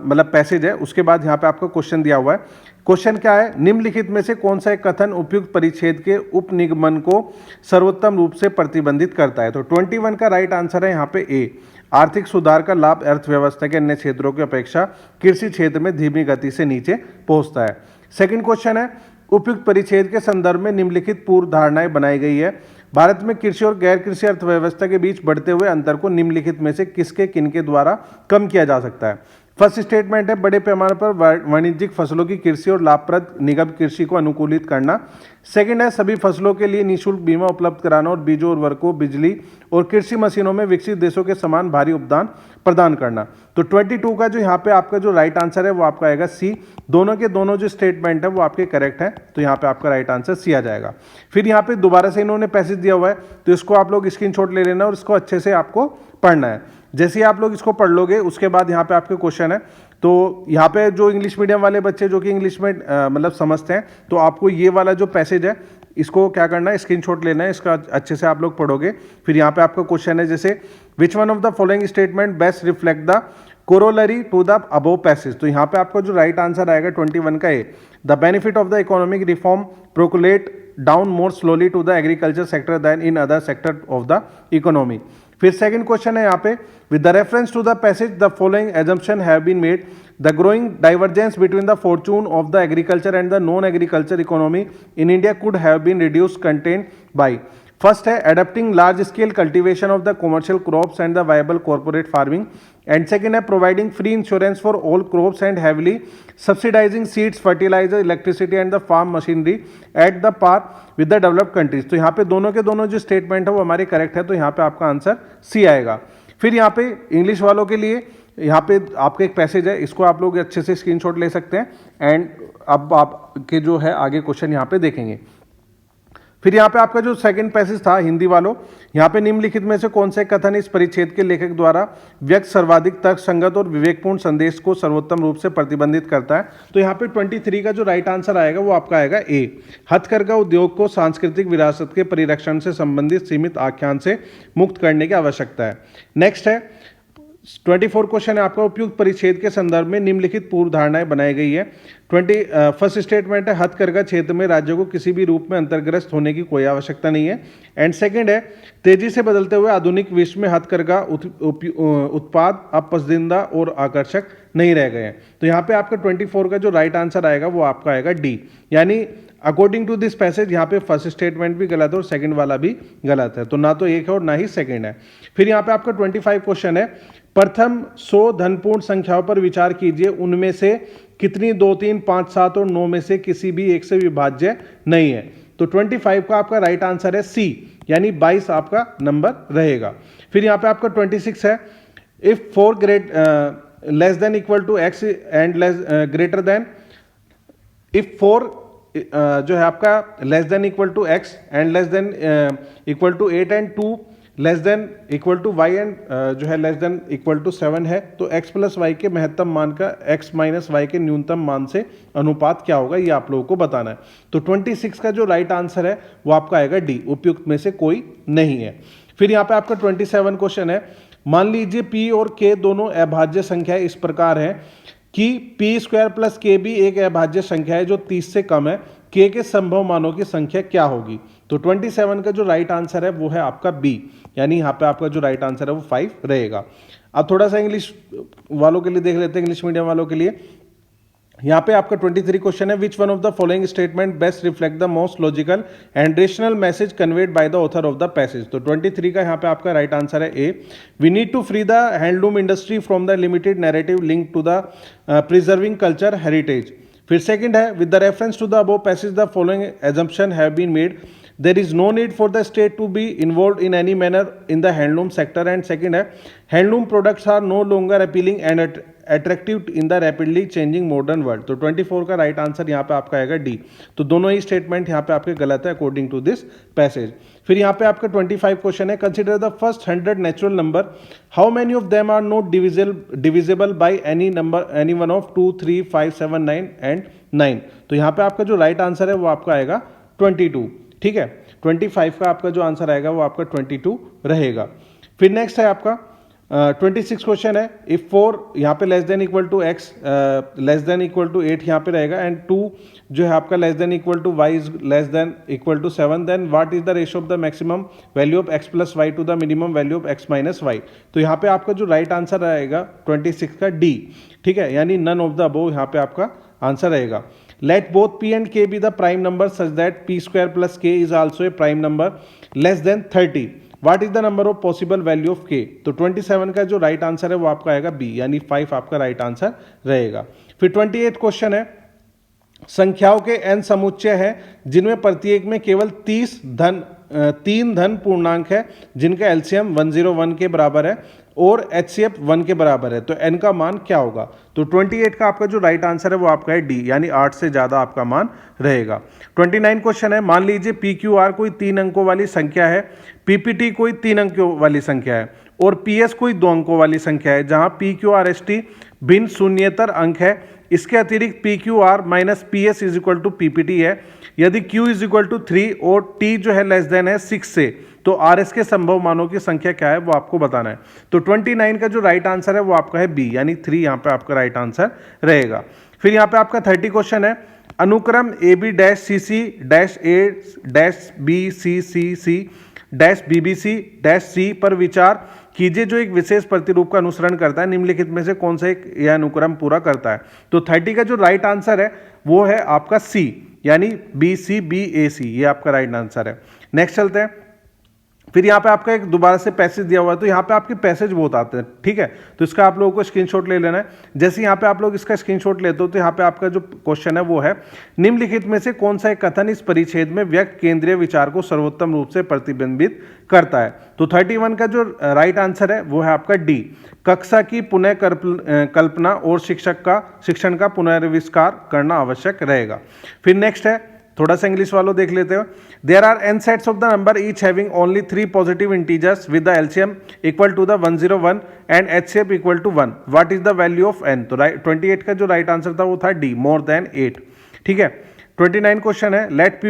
मतलब पैसेज है। उसके बाद यहाँ पे आपका क्वेश्चन दिया हुआ है। क्वेश्चन क्या है, निम्नलिखित में से कौन सा एक कथन उपयुक्त परिच्छेद के उपनिगमन को सर्वोत्तम रूप से प्रतिबंधित करता है? तो 21 का राइट आंसर है यहाँ पे ए, आर्थिक सुधार का लाभ अर्थव्यवस्था के अन्य क्षेत्रों की अपेक्षा कृषि क्षेत्र में धीमी गति से नीचे पहुंचता है। सेकंड क्वेश्चन है, उपयुक्त परिच्छेद के संदर्भ में निम्नलिखित पूर्व धारणाएं बनाई गई है। भारत में कृषि और गैर कृषि अर्थव्यवस्था के बीच बढ़ते हुए अंतर को निम्नलिखित में से किनके द्वारा कम किया जा सकता है? फर्स्ट स्टेटमेंट है, बड़े पैमाने पर वाणिज्यिक फसलों की कृषि और लाभप्रद निगम कृषि को अनुकूलित करना। सेकंड है, सभी फसलों के लिए निःशुल्क बीमा उपलब्ध कराना और बीजों उर्वरकों, बिजली और कृषि मशीनों में विकसित देशों के समान भारी उपदान प्रदान करना। तो 22 का जो यहाँ पे आपका जो राइट आंसर है वो आपका आएगा सी। दोनों के दोनों जो स्टेटमेंट है वो आपके करेक्ट है, तो यहाँ पे आपका राइट आंसर सी आ जाएगा। फिर यहाँ पे दोबारा से इन्होंने पैसेज दिया हुआ है, तो इसको आप लोग स्क्रीनशॉट ले लेना और इसको अच्छे से आपको पढ़ना है। जैसे ही आप लोग इसको पढ़ लोगे उसके बाद यहाँ पे आपके क्वेश्चन है, तो यहाँ पे जो इंग्लिश मीडियम वाले बच्चे जो कि इंग्लिश में मतलब समझते हैं, तो आपको ये वाला जो पैसेज है इसको क्या करना है, स्क्रीनशॉट लेना है, इसका अच्छे से आप लोग पढ़ोगे। फिर यहाँ पे आपका क्वेश्चन है जैसे, which one of the following statement best reflect the corollary to the above passage? तो यहाँ पे आपका जो राइट आंसर आएगा 21 का A, the benefit of the economic reform percolate down more slowly to the agriculture sector than in other sector of the economy. फिर second question है यहाँ पे, with the reference to the passage the following assumption have been made, the growing divergence between the fortune of the agriculture and the non agriculture economy in India could have been reduce contain by. First है adopting large scale cultivation of the commercial crops and the viable corporate farming, and second है providing free insurance for all crops and heavily subsidising seeds, fertiliser, electricity and the farm machinery at the par with the developed countries. तो यहाँ पे दोनों के दोनों जो statement है वो हमारे करेक्ट है, तो यहाँ पे आपका आंसर सी आएगा। फिर यहाँ पे इंग्लिश वालों के लिए यहाँ पे आपका एक पैसेज है, इसको आप लोग अच्छे से स्क्रीनशॉट ले सकते हैं, एंड अब आपके जो है आगे क्वेश्चन यहाँ पे देखेंगे। फिर यहाँ पे आपका जो सेकंड पैसेज था हिंदी वालों, यहाँ पे निम्नलिखित में से कौन से कथन इस परिच्छेद के लेखक द्वारा व्यक्त सर्वाधिक तर्कसंगत और विवेकपूर्ण संदेश को सर्वोत्तम रूप से प्रतिबंधित करता है। तो यहाँ पे 23 का जो राइट आंसर आएगा वो आपका आएगा ए, हथकरघा उद्योग को सांस्कृतिक विरासत के परिरक्षण से संबंधित सीमित आख्यान से मुक्त करने की आवश्यकता है। नेक्स्ट है 24 क्वेश्चन है आपका, उपयुक्त परिच्छेद के संदर्भ में निम्नलिखित पूर्व धारणाएं बनाई गई है। फर्स्ट स्टेटमेंट है हथकरघा क्षेत्र में राज्यों को किसी भी रूप में अंतर्ग्रस्त होने की कोई आवश्यकता नहीं है। एंड सेकंड है तेजी से बदलते हुए आधुनिक विश्व में हथकरघा उत्पाद अब पसंदीदा और आकर्षक नहीं रह गए हैं। तो यहाँ पे आपका 24 का जो राइट आंसर आएगा वो आपका आएगा डी, यानी अकॉर्डिंग टू दिस पैसेज यहाँ पे फर्स्ट स्टेटमेंट भी गलत है और सेकंड वाला भी गलत है, तो ना तो एक है और ना ही सेकंड है। फिर यहाँ पे आपका 25 क्वेश्चन है, प्रथम 100 धनपूर्ण संख्याओं पर विचार कीजिए, उनमें से कितनी 2, 3, 5, 7 और 9 में से किसी भी एक से विभाज्य नहीं है। तो 25 का आपका राइट आंसर है सी, यानी 22 आपका नंबर रहेगा। फिर यहाँ पे आपका 26 है, if 4 less than equal to X and greater than, if 4 जो है आपका less than equal to X and less than equal to 8 and 2 less than equal to Y and जो है लेस देन इक्वल टू 7 है, तो x plus Y के महत्तम मान का x माइनस वाई के न्यूनतम मान से अनुपात क्या होगा, ये आप लोगों को बताना है। तो 26 का जो राइट आंसर है वो आपका आएगा डी, उपयुक्त में से कोई नहीं है। फिर यहाँ पे आपका 27 क्वेश्चन है, मान लीजिए p और k दोनों अभाज्य संख्या इस प्रकार है कि p स्क्वायर प्लस k भी एक अभाज्य संख्या है जो 30 से कम है, k के संभव मानों की संख्या क्या होगी। तो 27 का जो राइट आंसर है वो है आपका बी, यानी यहाँ पे आपका जो राइट आंसर है वो 5 रहेगा। अब थोड़ा सा इंग्लिश वालों के लिए देख लेते हैं, इंग्लिश मीडियम वालों के लिए। यहाँ पे आपका 23 क्वेश्चन है, which one of the following statement best reflect the most logical and rational message conveyed by the author of the passage. तो 23 का यहाँ पे आपका राइट आंसर है A, we need to free the handloom industry from the limited narrative link to the preserving culture heritage. फिर second है, with the reference to the above passage the following assumption have been made, there is no need for the state to be involved in any manner in the handloom sector। and second है, handloom products are no longer appealing and attractive in the rapidly changing modern world। तो 24 का right answer यहाँ पे आपका आएगा D, तो दोनों ही statement यहाँ पे आपके गलत है अकॉर्डिंग टू दिस पैसेज। फिर यहाँ पे आपका 25 क्वेश्चन है, consider the first 100 natural number, how many of them are not divisible by any number, any one of 2, 3, 5, 7, 9 and 9। तो यहाँ पे आपका जो राइट आंसर है वो आपका आएगा 22, ठीक है। 25 का आपका जो आंसर आएगा वो आपका 22 रहेगा। फिर नेक्स्ट है आपका 26 क्वेश्चन है, इफ 4 यहाँ पे less than equal to X less than equal to 8 यहाँ पे रहेगा, एंड 2 जो है आपका less than equal to Y is less than equal to 7, then what is the ratio of the maximum value of X plus Y to the minimum value of X minus Y. तो यहाँ पे आपका जो right answer आएगा 26 का D, ठीक है, यानी नन ऑफ द अबोव यहाँ पे आपका आंसर रहेगा। Let both p and k be the prime number such that p square plus k is also a prime number less than 30. What is the number of possible value of k? तो 27 का जो right answer है वो आपका आएगा B, यानी 5 आपका right answer रहेगा। फिर 28 क्वेश्चन है, संख्याओं के n समुच्चय है जिनमें प्रत्येक में केवल 3 धन पूर्णांक है जिनका एलसीएम 101 के बराबर है और एचसीएफ 1 के बराबर है, तो n का मान क्या होगा। तो 28 का आपका जो राइट आंसर है वो आपका है डी, यानी 8 से ज्यादा आपका मान रहेगा। 29 क्वेश्चन है, मान लीजिए PQR कोई 3 अंकों वाली संख्या है, PPT कोई 3 अंकों वाली संख्या है और PS कोई 2 अंकों वाली संख्या है, जहां PQRST भिन्न शून्येतर अंक है। इसके अतिरिक्त PQR minus PS is equal to PPT है। यदि Q इज इक्वल टू 3 और T जो है लेस देन है 6 से, तो RS के संभव मानों की संख्या क्या है वो आपको बताना है। तो 29 का जो राइट आंसर है वो आपका है बी, यानी 3 यहाँ पे आपका राइट आंसर रहेगा। फिर यहाँ पे आपका 30 क्वेश्चन है, अनुक्रम AB-CC-ABCCC-BBC-C पर विचार कीजिए जो एक विशेष प्रतिरूप का अनुसरण करता है, निम्नलिखित में से कौन सा एक यह अनुक्रम पूरा करता है। तो 30 का जो राइट आंसर है वो है आपका सी, यानी BCBAC, ये आपका राइट आंसर है। नेक्स्ट चलते हैं, फिर यहाँ पे आपका एक दोबारा से पैसेज दिया हुआ है, तो यहाँ पे आपके पैसेज बहुत आते हैं, ठीक है। तो इसका आप लोगों को स्क्रीनशॉट ले लेना है। जैसे यहाँ पे आप लोग इसका स्क्रीनशॉट लेते हो तो यहाँ पे आपका जो क्वेश्चन है वो है, निम्नलिखित में से कौन सा एक कथन इस परिच्छेद में व्यक्त केंद्रीय विचार को सर्वोत्तम रूप से प्रतिबिंबित करता है। तो 31 का जो राइट आंसर है वो है आपका डी, कक्षा की पुनः कल्पना और शिक्षण का पुनर्विष्कार करना आवश्यक रहेगा। फिर नेक्स्ट है, थोड़ा सा इंग्लिश वालों देख लेते हो। There are n sets of the number each having only 3 positive integers with the LCM equal to the 101 and HCF equal to 1, what is the value of n। तो 28 का जो राइट आंसर था वो था डी, मोर देन 8, ठीक है। 29 question है, let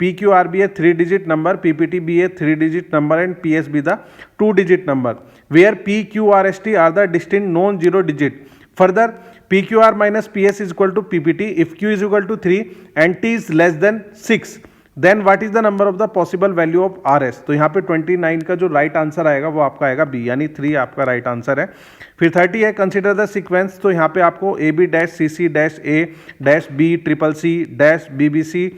PQR be a 3 digit number, PPT be a 3 digit number and PS be the 2 digit number, where PQRST are the distinct non zero digit. Further, PQR minus PS is equal to PPT if Q is equal to 3 and T is less than 6, then what is the number of the possible value of RS। तो यहाँ पे 29 का जो right answer आएगा वो आपका आएगा B, यानी 3 आपका राइट आंसर है। फिर 30 है, कंसिडर द सीक्वेंस। तो यहाँ पे आपको AB dash CC dash A dash B triple C dash BBC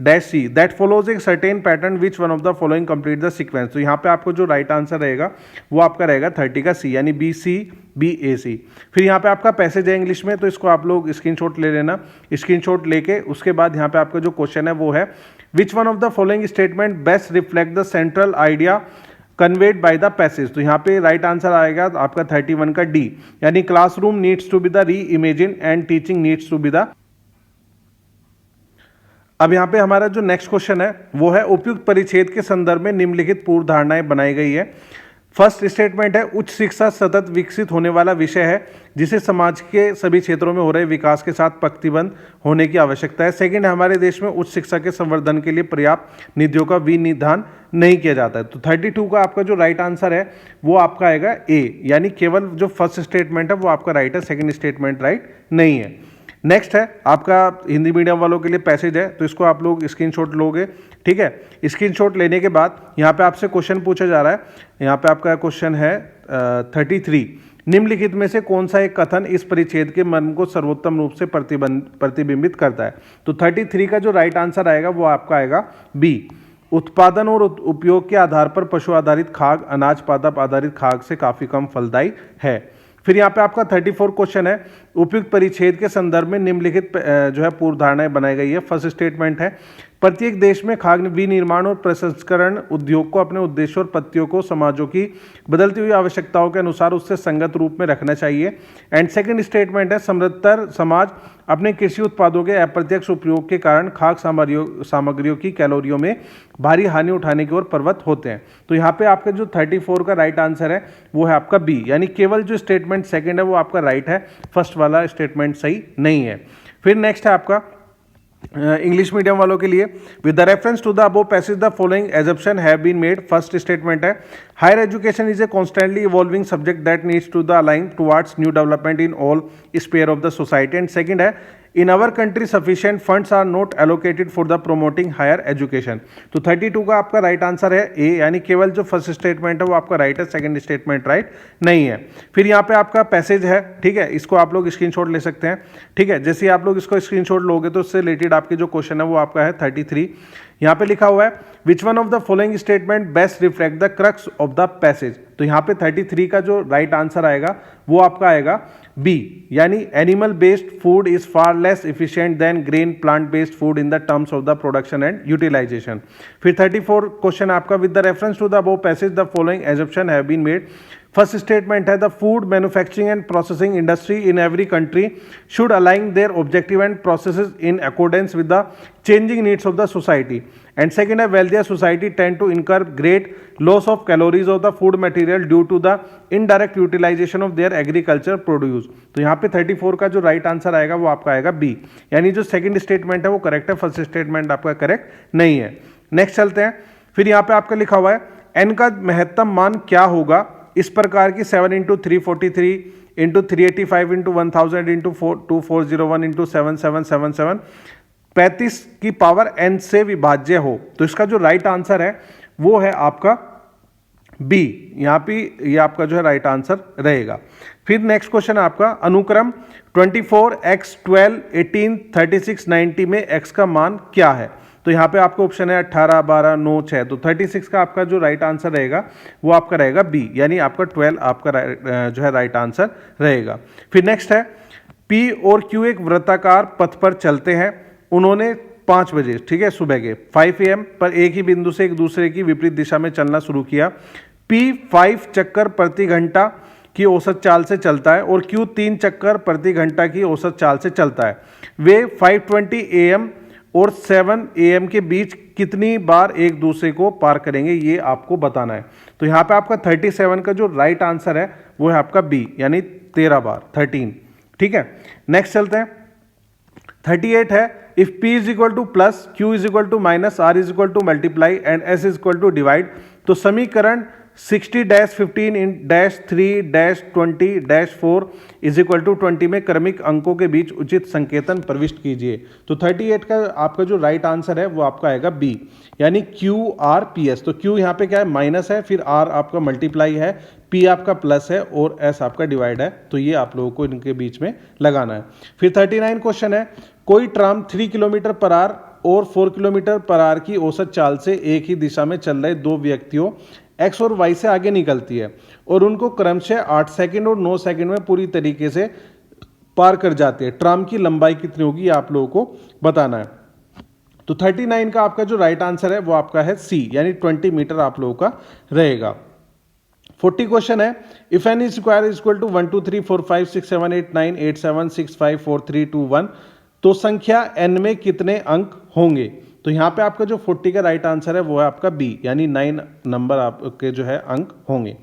dash C that follows a certain pattern which one of the following complete the sequence. तो यहाँ पे आपको जो राइट आंसर रहेगा वो आपका रहेगा 30 का C, यानी BCBAC। फिर यहाँ पे आपका पैसेज है इंग्लिश में, तो इसको आप लोग स्क्रीनशॉट ले लेना। स्क्रीनशॉट लेके उसके बाद यहाँ पे आपका जो क्वेश्चन है वो है, which one of the following statement best reflect the central idea conveyed by the passage. तो यहाँ पे राइट आंसर आएगा आपका 31 का डी, यानी classroom needs to be the reimagine and teaching needs to be the. अब यहाँ पे हमारा जो नेक्स्ट क्वेश्चन है वो है, उपयुक्त परिच्छेद के संदर्भ में निम्नलिखित पूर्व धारणाएं बनाई गई है। फर्स्ट स्टेटमेंट है, उच्च शिक्षा सतत विकसित होने वाला विषय है जिसे समाज के सभी क्षेत्रों में हो रहे विकास के साथ पंक्तिबद्ध होने की आवश्यकता है। सेकंड है, हमारे देश में उच्च शिक्षा के संवर्धन के लिए पर्याप्त निधियों का विनिधान नहीं किया जाता है। तो 32 का आपका जो राइट आंसर है वो आपका आएगा ए, यानी केवल जो फर्स्ट स्टेटमेंट है वो आपका राइट है, सेकेंड स्टेटमेंट राइट नहीं है। नेक्स्ट है आपका हिंदी मीडियम वालों के लिए पैसेज है, तो इसको आप लोग स्क्रीनशॉट लोगे, ठीक है। स्क्रीनशॉट लेने के बाद यहाँ पे आपसे क्वेश्चन पूछा जा रहा है। यहाँ पे आपका क्वेश्चन है 33, निम्नलिखित में से कौन सा एक कथन इस परिच्छेद के मर्म को सर्वोत्तम रूप से प्रतिबिंबित करता है। तो 33 का जो राइट आंसर आएगा वो आपका आएगा बी, उत्पादन और उपयोग के आधार पर पशु आधारित खाद्य अनाज पादप आधारित खाद्य से काफी कम फलदायी है। फिर यहाँ पे आपका 34 क्वेश्चन है, उपयुक्त परिच्छेद के संदर्भ में निम्नलिखित जो है पूर्व धारणाएं बनाई गई है। फर्स्ट स्टेटमेंट है, प्रत्येक देश में खाद्य विनिर्माण और प्रसंस्करण उद्योग को अपने उद्देश्य और पद्धतियों को समाजों की बदलती हुई आवश्यकताओं के अनुसार उससे संगत रूप में रखना चाहिए। एंड सेकंड स्टेटमेंट है, समृद्धतर समाज अपने कृषि उत्पादों के अप्रत्यक्ष उपयोग के कारण खाद्य सामग्रियों की कैलोरियों में भारी हानि उठाने की ओर प्रवृत्त होते हैं। तो यहाँ पे आपका जो 34 का राइट आंसर है वो है आपका बी, यानी केवल जो स्टेटमेंट सेकंड है वो आपका राइट है, फर्स्ट वाला स्टेटमेंट सही नहीं है। फिर नेक्स्ट है आपका इंग्लिश मीडियम वालों के लिए, with the reference to the above passage the following assumption have been made. First statement है, higher education is a constantly evolving subject that needs to the align towards new development in all spare of the society. And second है, in our country sufficient funds are not allocated for the promoting higher education. तो 32 का आपका right answer है ए, यानी केवल जो first statement है वो आपका राइट है, सेकंड स्टेटमेंट राइट नहीं है। फिर यहाँ पे आपका पैसेज है, ठीक है, इसको आप लोग स्क्रीनशॉट ले सकते हैं, ठीक है। जैसे आप लोग इसको स्क्रीनशॉट लोगे तो उससे रिलेटेड आपके जो क्वेश्चन है वो आपका है 33। यहाँ पे लिखा हुआ है, which one of the following statement best reflect the crux of the passage. तो यहाँ पे 33 का जो राइट आंसर आएगा वो आपका आएगा बी, यानी animal based food is far less efficient than grain plant based food in the terms of the production and utilisation. फिर 34 क्वेश्चन आपका, with the reference to the above passage the following assumption have been made. First statement है, the food manufacturing and processing industry in every country should align their objective and processes in accordance with the changing needs of the society. And second है, wealthier society tend to incur great loss of calories of the food material due to the indirect utilization of their agriculture produce। तो यहाँ पे 34 का जो right answer आएगा वो आपका आएगा बी, यानी जो सेकंड स्टेटमेंट है वो करेक्ट है, फर्स्ट स्टेटमेंट आपका करेक्ट नहीं है। नेक्स्ट चलते हैं। फिर यहाँ पे आपका लिखा हुआ है, एन का महत्तम मान क्या होगा इस प्रकार की 7 × 343 × 385 × 1000 × 2401 × 7777 35 की पावर n से विभाज्य हो। तो इसका जो राइट आंसर है वो है आपका बी, यहाँ पे ये आपका जो है राइट आंसर रहेगा। फिर नेक्स्ट क्वेश्चन है आपका, अनुक्रम 24, x, 12, 18, 36, 90 में x का मान क्या है। तो यहाँ पे आपका ऑप्शन है 18, 12, 9, 6। तो 36 का आपका जो राइट आंसर रहेगा वो आपका रहेगा बी, यानी आपका 12 आपका जो है राइट आंसर रहेगा। फिर नेक्स्ट है पी और क्यू एक वृत्ताकार पथ पर चलते हैं। उन्होंने 5 बजे, ठीक है, सुबह के 5 AM पर एक ही बिंदु से एक दूसरे की विपरीत दिशा में चलना शुरू किया। पी 5 चक्कर प्रति घंटा की औसत चाल से चलता है और क्यू 3 चक्कर प्रति घंटा की औसत चाल से चलता है। वे 5:20 AM और 7 AM के बीच कितनी बार एक दूसरे को पार करेंगे, ये आपको बताना है। तो यहाँ पे आपका 37 का जो राइट आंसर है वो है आपका बी, यानी 13 बार, 13। ठीक है, नेक्स्ट चलते हैं। 38 है if P is equal to plus, Q is equal to minus, R is equal to multiply and S is equal to divide, तो समीकरण 60-15-3-20-4 इज इक्वल टू 20 में क्रमिक अंकों के बीच उचित संकेतन प्रविष्ट कीजिए। तो 38 का आपका जो राइट आंसर है वो आपका आएगा बी, यानी QRPS। तो Q यहाँ पे क्या है, माइनस है, फिर R आपका मल्टीप्लाई है, P आपका प्लस है और S आपका डिवाइड है। तो ये आप लोगों को इनके बीच में लगाना है। फिर 39 क्वेश्चन है, कोई ट्राम 3 किलोमीटर पर आवर और 4 किलोमीटर पर आवर की औसत चाल से एक ही दिशा में चल रहे दो व्यक्तियों X और Y से आगे निकलती है और उनको क्रमशः 8 सेकंड और 9 सेकंड में पूरी तरीके से पार कर जाते हैं। ट्राम की लंबाई कितनी होगी, ये आप लोगों को बताना है। तो 39 का आपका जो राइट आंसर है वो आपका है सी, यानी 20 मीटर आप लोगों का रहेगा। 40 क्वेश्चन है, if N square is equal to 1 2 3 4 5 6 7 8 9 8 7 6 5 4 3 2 1, तो संख्या n में कितने अंक होंगे। तो यहाँ पे आपका जो 40 का राइट आंसर है वो है आपका बी, यानी 9 नंबर आपके जो है अंक होंगे।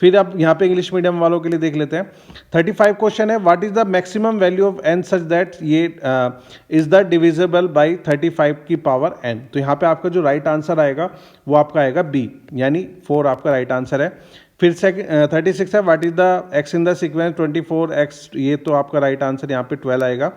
फिर आप यहाँ पे इंग्लिश मीडियम वालों के लिए देख लेते हैं। 35 क्वेश्चन है, what is the maximum value of n such that ये इज द डिविजिबल बाय 35 की पावर n। तो यहाँ पे आपका जो राइट आंसर आएगा वो आपका आएगा बी, यानी 4 आपका राइट आंसर है। फिर 36 है, what is the x in the sequence 24x, ये तो आपका राइट आंसर यहाँ पे 12 आएगा।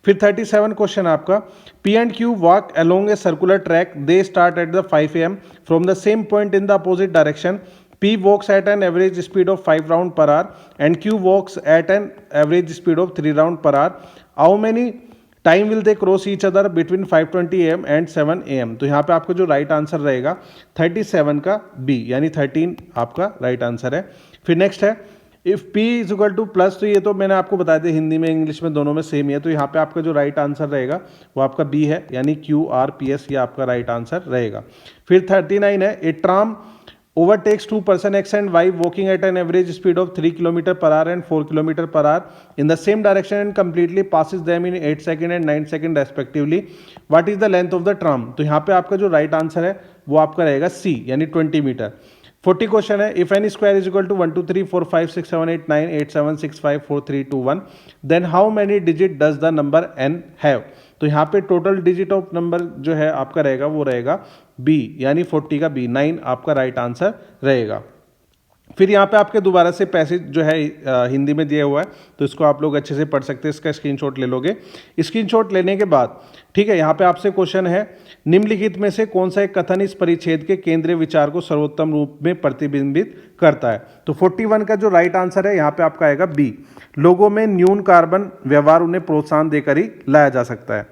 फिर 37 क्वेश्चन आपका, P and Q walk along a circular track, they start at the 5 AM from the same point in the opposite direction. P walks at an average speed of 5 rounds per hour and Q walks at an average speed of 3 rounds per hour. How many time will they cross each other between 5:20 AM and 7 AM। तो यहाँ पे आपका जो right answer रहेगा 37 का B, यानी 13 आपका right answer है। फिर नेक्स्ट है, if P is equal to plus, तो ये तो मैंने आपको बता दिया, हिंदी में इंग्लिश में दोनों में सेम ही है। तो यहाँ पे आपका जो राइट आंसर रहेगा वो आपका बी है, यानी QRPS, ये आपका राइट आंसर रहेगा। फिर 39 है, ए tram overtakes 2 person X and Y walking at an average speed of 3 km per hour and 4 km per hour in the same direction and completely passes them in 8 seconds and 9 seconds respectively. What is the length of the tram? तो यहाँ पे आपका जो right answer है वो आपका रहेगा C, यानी 20 मीटर। 40 क्वेश्चन है, if N square is equal to 1 2 3 4 5 6 7 8 9 8 7 6 5 4 3 2 1, then how many digit does the number n have. तो यहाँ पे टोटल डिजिट ऑफ नंबर जो है आपका रहेगा वो रहेगा बी, यानी 40 का बी, 9 आपका राइट आंसर रहेगा। फिर यहाँ पे आपके दोबारा से पैसेज जो है हिंदी में दिया हुआ है, तो इसको आप लोग अच्छे से पढ़ सकते हैं। इसका स्क्रीनशॉट ले लोगे। स्क्रीनशॉट लेने के बाद ठीक है, यहाँ पे आपसे क्वेश्चन है, निम्नलिखित में से कौन सा एक कथन इस परिच्छेद के केंद्रीय विचार को सर्वोत्तम रूप में प्रतिबिंबित करता है। तो 41 का जो राइट आंसर है यहाँ पे आपका आएगा बी, लोगों में न्यून कार्बन व्यवहार उन्हें प्रोत्साहन देकर ही लाया जा सकता है।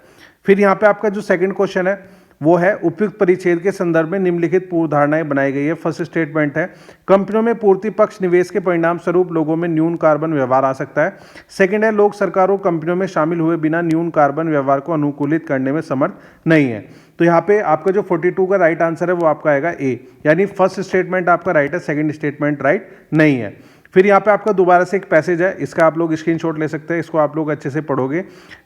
फिर यहाँ पे आपका जो सेकंड क्वेश्चन है वो है, उपयुक्त परिच्छेद के संदर्भ में निम्नलिखित पूर्व धारणाएं बनाई गई है। फर्स्ट स्टेटमेंट है, कंपनियों में पूर्ति पक्ष निवेश के परिणाम स्वरूप लोगों में न्यून कार्बन व्यवहार आ सकता है। सेकंड है, लोग सरकारों कंपनियों में शामिल हुए बिना न्यून कार्बन व्यवहार को अनुकूलित करने में समर्थ नहीं है। तो यहाँ पे आपका जो 42 का राइट आंसर है वो आपका आएगा ए, यानी फर्स्ट स्टेटमेंट आपका राइट है, सेकेंड स्टेटमेंट राइट नहीं है। फिर यहाँ पे आपका दोबारा से एक पैसेज है, इसका आप लोग स्क्रीनशॉट ले सकते हैं। इसको आप लोग अच्छे से पढ़ोगे।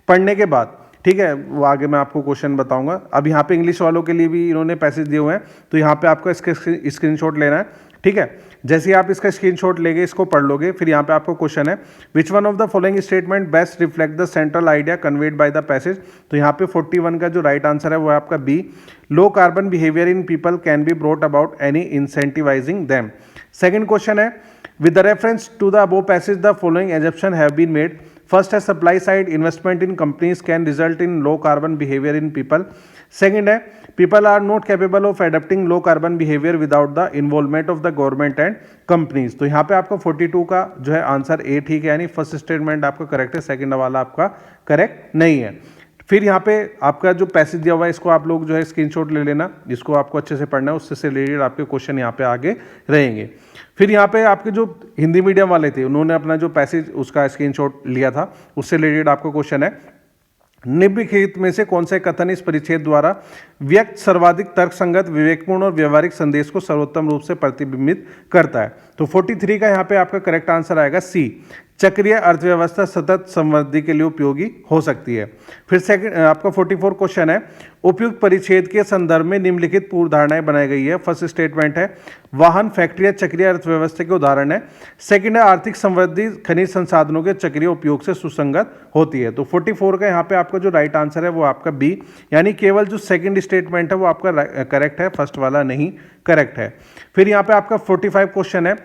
पढ़ने के बाद ठीक है, वो आगे मैं आपको क्वेश्चन बताऊंगा। अब यहाँ पे इंग्लिश वालों के लिए भी इन्होंने पैसेज दिए हुए हैं, तो यहाँ पे आपको इसका स्क्रीनशॉट लेना है। ठीक है, जैसे ही आप इसका स्क्रीनशॉट लेंगे, इसको पढ़ लोगे, फिर यहाँ पे आपको क्वेश्चन है, which one of the following statement best reflect the central idea conveyed by the passage. तो यहाँ पे 41 का जो राइट आंसर है वो है आपका B, low carbon behaviour in people can be brought about any incentivising them. Second question है, with the reference to the above passage the following assumptions have been made. First है, supply side investment in companies can result in low carbon behavior in people. Second है, people are not capable of adapting low carbon behavior without the involvement of the government and companies. तो यहाँ पे आपका 42 का जो है answer A ठीक है, यानी फर्स्ट स्टेटमेंट आपका करेक्ट है, सेकंड वाला आपका करेक्ट नहीं है। फिर यहाँ पे आपका जो पैसेज दिया हुआ है इसको आप लोग जो है स्क्रीनशॉट ले लेना, जिसको आपको अच्छे से पढ़ना है, उससे रिलेटेड आपके क्वेश्चन यहाँ पे आगे रहेंगे। फिर यहाँ पे आपके जो हिंदी मीडियम वाले थे उन्होंने अपना जो पैसेज उसका स्क्रीनशॉट लिया था, उससे रिलेटेड आपका क्वेश्चन है, निम्नलिखित में से कौन सा कथन इस परिच्छेद द्वारा व्यक्त सर्वाधिक तर्कसंगत, विवेकपूर्ण और व्यवहारिक संदेश को सर्वोत्तम रूप से प्रतिबिंबित करता है? तो 43 का यहाँ पे आपका करेक्ट आंसर आएगा सी, चक्रीय अर्थव्यवस्था सतत समृद्धि के लिए उपयोगी हो सकती है। फिर सेकंड आपका 44 क्वेश्चन है, उपयुक्त परिच्छेद के संदर्भ में निम्नलिखित पूर्व धारणाएं बनाई गई है। फर्स्ट स्टेटमेंट है वाहन फैक्ट्रियां चक्रीय अर्थव्यवस्था के उदाहरण है। सेकंड है आर्थिक समृद्धि खनिज संसाधनों के चक्रीय उपयोग से सुसंगत होती है। तो 44 का यहाँ पे आपका जो राइट आंसर है वो आपका बी, यानी केवल जो सेकंड स्टेटमेंट है वो आपका करेक्ट है, फर्स्ट वाला नहीं करेक्ट है। फिर यहाँ पे आपका 45 क्वेश्चन है,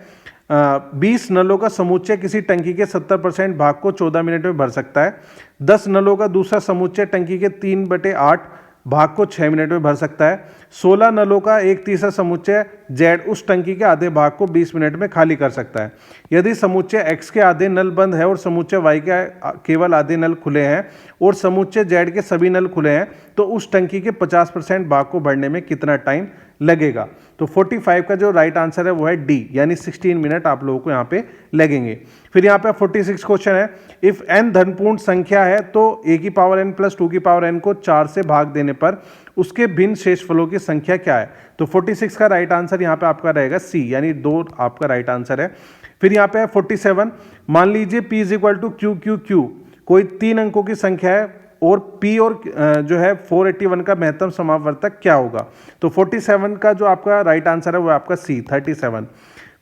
20 नलों का समुच्चय किसी टंकी के 70% भाग को 14 मिनट में भर सकता है। 10 नलों का दूसरा समुच्चय टंकी के 3/8 भाग को 6 मिनट में भर सकता है। 16 नलों का एक तीसरा समुच्चय जेड उस टंकी के आधे भाग को 20 मिनट में खाली कर सकता है। यदि समुच्चय एक्स के आधे नल बंद है और समुच्चय वाई के केवल आधे नल खुले हैं और समुच्चय जेड के सभी नल खुले हैं तो उस टंकी के 50% भाग को भरने में कितना टाइम लगेगा? तो 45 का जो राइट आंसर है वो है डी, यानी 16 मिनट आप लोगों को यहाँ पे लगेंगे। फिर यहाँ पे 46 क्वेश्चन है, इफ n धनपूर्ण संख्या है तो a की पावर n प्लस 2 की पावर n को 4 से भाग देने पर उसके भिन्न शेषफलों की संख्या क्या है? तो 46 का राइट आंसर यहाँ पे आपका रहेगा सी, यानी 2 आपका राइट आंसर है। फिर यहाँ पे है 47, मान लीजिए p is equal to Q Q Q कोई 3 अंकों की संख्या है और P और जो है 481 का महत्तम समावर्तक क्या होगा? तो 47 का जो आपका राइट आंसर है वो आपका सी 37।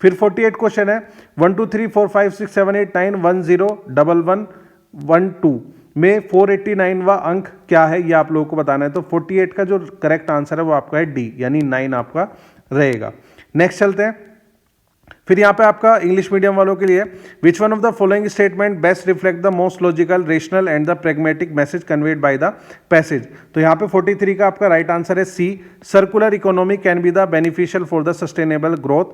फिर 48 क्वेश्चन है, 1 2 3 4 5 6 7 8 9 1 0 1 1 1 2 में 489वां अंक क्या है, ये आप लोगों को बताना है। तो 48 का जो करेक्ट आंसर है वो आपका है डी, यानी 9 आपका रहेगा। नेक्स्ट चलते हैं। फिर यहाँ पे आपका इंग्लिश मीडियम वालों के लिए, which one of the following statement best reflect the most logical, rational and the pragmatic message conveyed by the passage? तो यहाँ पे 43 का आपका राइट आंसर है C, circular economy can be the beneficial for the sustainable growth.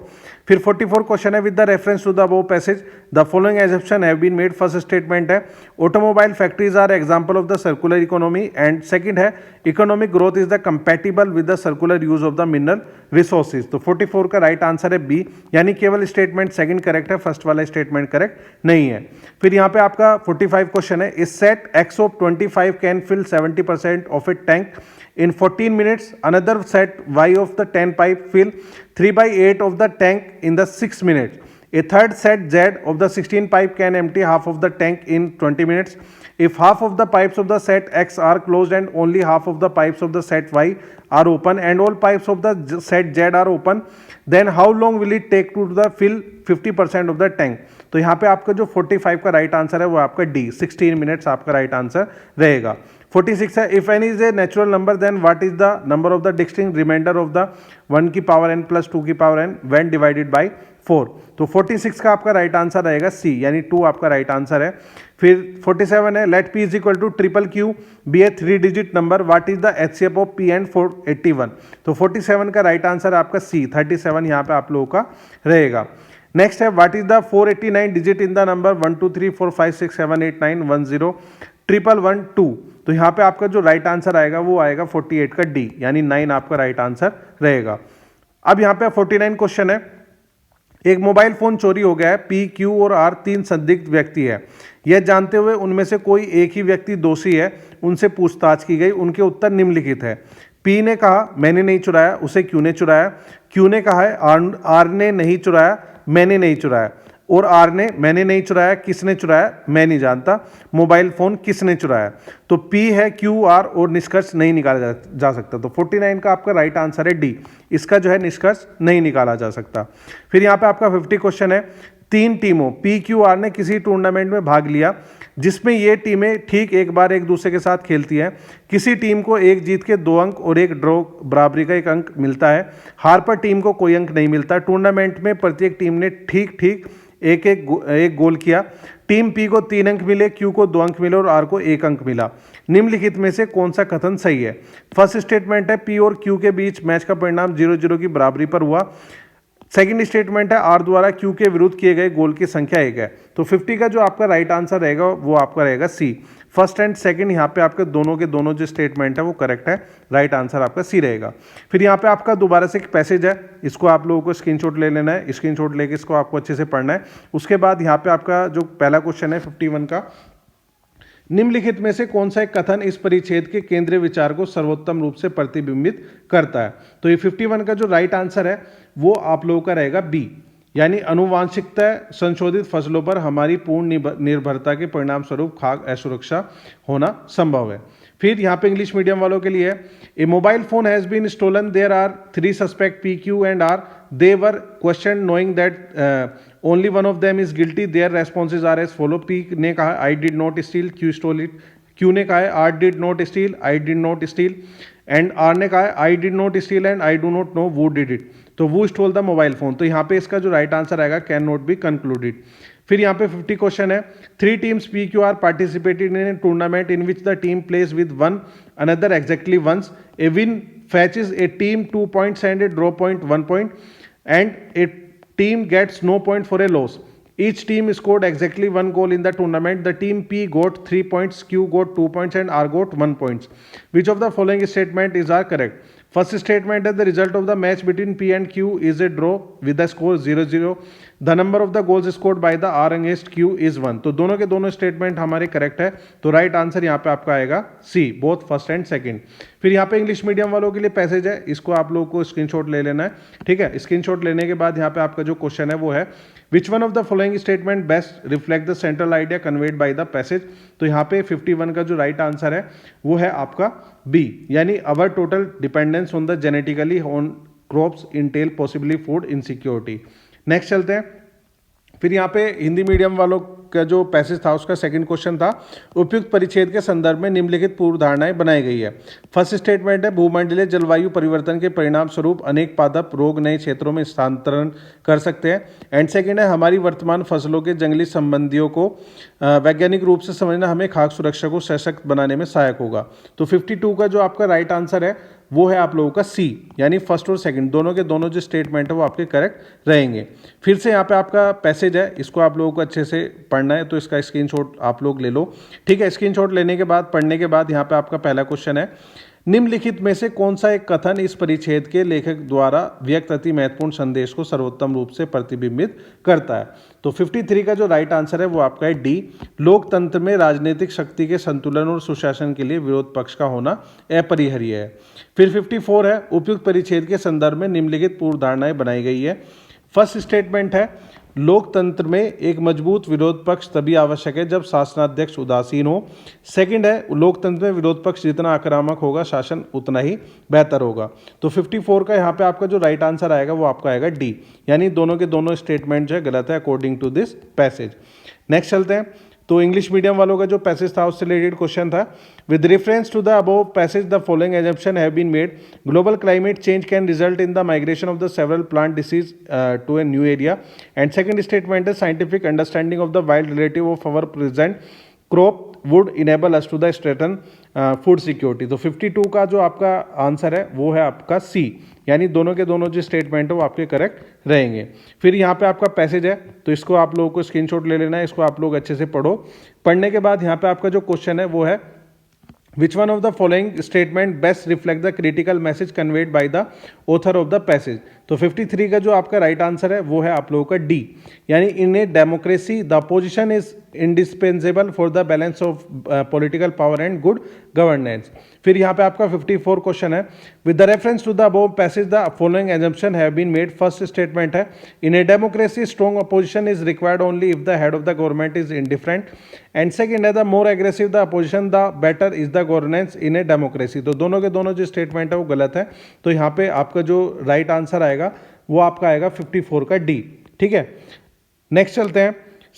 फिर 44 question है, with the reference to the above passage the following assumption have been made. First statement है automobile factories are example of the circular economy, and second है economic growth is the compatible with the circular use of the mineral resources. तो 44 का right answer है B, यानी केवल statement second correct है, first वाला statement correct नहीं है। फिर यहाँ पे आपका 45 क्वेश्चन है, इस set X of 25 can fill 70% of it tank in 14 minutes, another set y of the 10 pipe fill 3/8 of the tank in the 6 minutes. A third set z of the 16 pipe can empty half of the tank in 20 minutes. If half of the pipes of the set x are closed and only half of the pipes of the set y are open and all pipes of the set z are open, then how long will it take to the fill 50% of the tank? तो यहाँ पे आपका जो 45 का right answer है वो आपका D 16 minutes आपका राइट आंसर रहेगा। 46 है, if N is a natural number then what is the number of the distinct remainder of the 1 की पावर n प्लस 2 की power n when divided by 4? तो 46 का आपका राइट आंसर रहेगा सी, यानी 2 आपका राइट आंसर है। फिर 47 है, let p is equal to triple Q be a 3 digit number, what is the HCF of p and 481? तो 47 का राइट आंसर आपका सी 37 यहाँ पे आप लोगों का रहेगा। नेक्स्ट है, what is the 489 digit in the number 1 2 3 4 5 6 7 8 9 1 0 1 1 2? तो यहाँ पे आपका जो राइट आंसर आएगा वो आएगा 48 का डी, यानी 9 आपका राइट आंसर रहेगा। अब यहाँ पे 49 क्वेश्चन है, एक मोबाइल फोन चोरी हो गया है, पी क्यू और आर 3 संदिग्ध व्यक्ति है, यह जानते हुए उनमें से कोई एक ही व्यक्ति दोषी है, उनसे पूछताछ की गई, उनके उत्तर निम्नलिखित है। पी ने कहा मैंने नहीं चुराया, उसे क्यू ने चुराया। क्यू ने कहा है आर ने नहीं चुराया, मैंने नहीं चुराया। और आर ने मैंने नहीं चुराया, किसने चुराया मैं नहीं जानता, मोबाइल फोन किसने चुराया? तो पी है क्यू आर और निष्कर्ष नहीं निकाला जा सकता। तो 49 का आपका राइट आंसर है डी, इसका जो है निष्कर्ष नहीं निकाला जा सकता। फिर यहाँ पे आपका 50 क्वेश्चन है, 3 टीमों पी क्यू आर ने किसी टूर्नामेंट में भाग लिया जिसमें ये टीमें ठीक एक बार एक दूसरे के साथ खेलती हैं। किसी टीम को एक जीत के 2 अंक और एक ड्रॉ बराबरी का 1 अंक मिलता है, हार पर टीम को कोई अंक नहीं मिलता। टूर्नामेंट में प्रत्येक टीम ने ठीक एक गोल किया। टीम पी को 3 अंक मिले, क्यू को 2 अंक मिले और आर को 1 अंक मिला। निम्नलिखित में से कौन सा कथन सही है? फर्स्ट स्टेटमेंट है, पी और क्यू के बीच मैच का परिणाम 0-0 की बराबरी पर हुआ। सेकंड स्टेटमेंट है आर द्वारा क्यू के विरुद्ध किए गए गोल की संख्या 1 है। तो 50 का जो आपका राइट आंसर रहेगा वो आपका रहेगा सी। फर्स्ट एंड सेकंड यहाँ पे आपके दोनों के दोनों जो स्टेटमेंट है वो करेक्ट है, राइट आंसर आपका सी रहेगा। फिर यहाँ पे आपका दोबारा से एक पैसेज है, इसको आप लोगों को स्क्रीनशॉट ले लेना है, स्क्रीनशॉट लेके इसको आपको अच्छे से पढ़ना है। उसके बाद यहाँ पे आपका जो पहला क्वेश्चन है 51 का, निम्नलिखित में से कौन सा एक कथन इस परिच्छेद के केंद्रीय विचार को सर्वोत्तम रूप से प्रतिबिंबित करता है। तो ये 51 का जो राइट आंसर है वो आप लोगों का रहेगा बी, यानी अनुवांशिकता संशोधित फसलों पर हमारी पूर्ण निर्भरता के परिणाम स्वरूप खाद्य असुरक्षा होना संभव है। फिर यहाँ पे इंग्लिश मीडियम वालों के लिए, a mobile phone has been stolen, there are 3 suspect P, Q and R, they were question knowing that only one of them is guilty, their responses are as follow. P ने कहा I did not steal, Q stole it, Q ने कहा है R did not steal, I did not steal, and R ने कहा है I did not steal and I do not no Wu did it. तो वो स्टोल द मोबाइल फोन। तो यहाँ पे इसका जो राइट आंसर आएगा कैन नॉट बी कंक्लूडेड। फिर यहाँ पे 50 क्वेश्चन है, 3 teams P Q R participated in a tournament in which the team place with one another exactly once, a win fetches a team 2 points and a draw point 1 point, and a team gets no point for a loss. Each team scored exactly 1 goal in the tournament. The team P got 3 points, Q got 2 points and R got 1 points. Which of the following statement is correct? First statement is the result of the match between P and Q is a draw with the score 0-0. The number of the goals scored by the R against Q is 1. तो दोनों के दोनों statement हमारे correct है। तो right answer यहाँ पे आपका आएगा सी, बोथ फर्स्ट एंड सेकंड। फिर यहाँ पे इंग्लिश मीडियम वालों के लिए पैसेज है, इसको आप लोगों को स्क्रीनशॉट ले लेना है, ठीक है। स्क्रीनशॉट लेने के बाद यहाँ पे आपका जो क्वेश्चन है वो है, which one of the following statement best reflect the central idea conveyed by the passage. तो यहाँ पे 51 का जो राइट आंसर है वो है आपका बी, यानी अवर total dependence on the genetically on crops Intel possibly food insecurity. Next चलते हैं। फिर यहाँ पे हिंदी मीडियम वालों का जो पैसेज था उसका सेकंड क्वेश्चन था, उपयुक्त परिच्छेद के संदर्भ में निम्नलिखित पूर्व धारणाएं बनाई गई है। फर्स्ट स्टेटमेंट है, भूमंडलीय जलवायु परिवर्तन के परिणाम स्वरूप अनेक पादप रोग नए क्षेत्रों में स्थानांतरण कर सकते हैं। एंड सेकंड है, हमारी वर्तमान फसलों के जंगली संबंधियों को वैज्ञानिक रूप से समझना हमें खाद्य सुरक्षा को सशक्त बनाने में सहायक होगा। तो 52 का जो आपका राइट आंसर है वो है आप लोगों का सी, यानी फर्स्ट और सेकंड दोनों के दोनों जो स्टेटमेंट है वो आपके करेक्ट रहेंगे। फिर से यहाँ पे आपका पैसेज है, इसको आप लोगों को अच्छे से पढ़ना है, तो इसका स्क्रीनशॉट आप लोग ले लो, ठीक है। स्क्रीनशॉट लेने के बाद पढ़ने के बाद यहाँ पे आपका पहला क्वेश्चन है, निम्नलिखित में से कौन सा एक कथन इस परिच्छेद के लेखक द्वारा व्यक्त अति महत्वपूर्ण संदेश को सर्वोत्तम रूप से प्रतिबिंबित करता है। तो 53 का जो राइट आंसर है वो आपका है डी, लोकतंत्र में राजनीतिक शक्ति के संतुलन और सुशासन के लिए विरोध पक्ष का होना अपरिहार्य है। फिर 54 है, उपयुक्त परिच्छेद के संदर्भ में निम्नलिखित पूर्व धारणाएं बनाई गई है। फर्स्ट स्टेटमेंट है, लोकतंत्र में एक मजबूत विरोध पक्ष तभी आवश्यक है जब शासनाध्यक्ष उदासीन हो। सेकंड है, लोकतंत्र में विरोध पक्ष जितना आक्रामक होगा शासन उतना ही बेहतर होगा। तो 54 का यहाँ पे आपका जो राइट आंसर आएगा वो आपका आएगा डी, यानी दोनों के दोनों स्टेटमेंट जो है गलत है according to this passage. Next चलते हैं। तो इंग्लिश मीडियम वालों का जो पैसेज था उससे रिलेटेड क्वेश्चन था, with reference to the above passage the following assumption have been made, global climate change can result in the migration of the several plant disease to a new area. And second statement है, scientific understanding of the wild relative of our present crop would enable us to the strengthen food security. तो 52 का जो आपका answer है वो है आपका सी, यानी दोनों के दोनों जो स्टेटमेंट है वो आपके करेक्ट रहेंगे। फिर यहाँ पे आपका पैसेज है, तो इसको आप लोगों को स्क्रीनशॉट ले लेना है, इसको आप लोग अच्छे से पढ़ो। पढ़ने के बाद यहाँ पे आपका जो क्वेश्चन है वो है, Which one of the following statement best reflect the critical message conveyed by the author of the passage? तो 53 का जो आपका राइट आंसर है वो है आप लोगों का डी, यानी in a democracy the opposition is indispensable for the balance of political power and good governance. फिर यहाँ पे आपका 54 क्वेश्चन है, with the reference to the above passage the following assumption have been made. First statement है, in a democracy strong opposition is required only if the head of the government is indifferent. And second है, the more aggressive the opposition the better is the governance in a democracy. तो दोनों के दोनों जो statement है वो गलत है। तो यहाँ पे आपका जो राइट आंसर आएगा वो आपका आएगा 54 का डी, ठीक है। नेक्स्ट चलते हैं।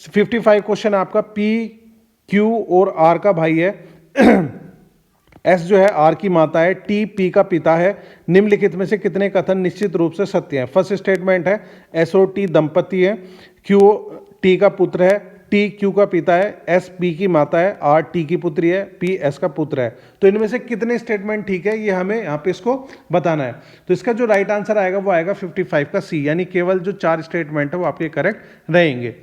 55 क्वेश्चन आपका, पी क्यू और आर का भाई है, एस जो है आर की माता है, टी पी का पिता है, निम्नलिखित में से कितने कथन निश्चित रूप से सत्य हैं। फर्स्ट स्टेटमेंट है, एस और टी दंपति है, क्यू टी का पुत्र है, टी क्यू का पिता है, एस पी की माता है, आर टी की पुत्री है, पी एस का पुत्र है। तो इनमें से कितने स्टेटमेंट ठीक है ये हमें यहाँ पे इसको बताना है। तो इसका जो राइट आंसर आएगा वो आएगा 55 का सी, यानी केवल जो 4 स्टेटमेंट है वो आपके करेक्ट रहेंगे।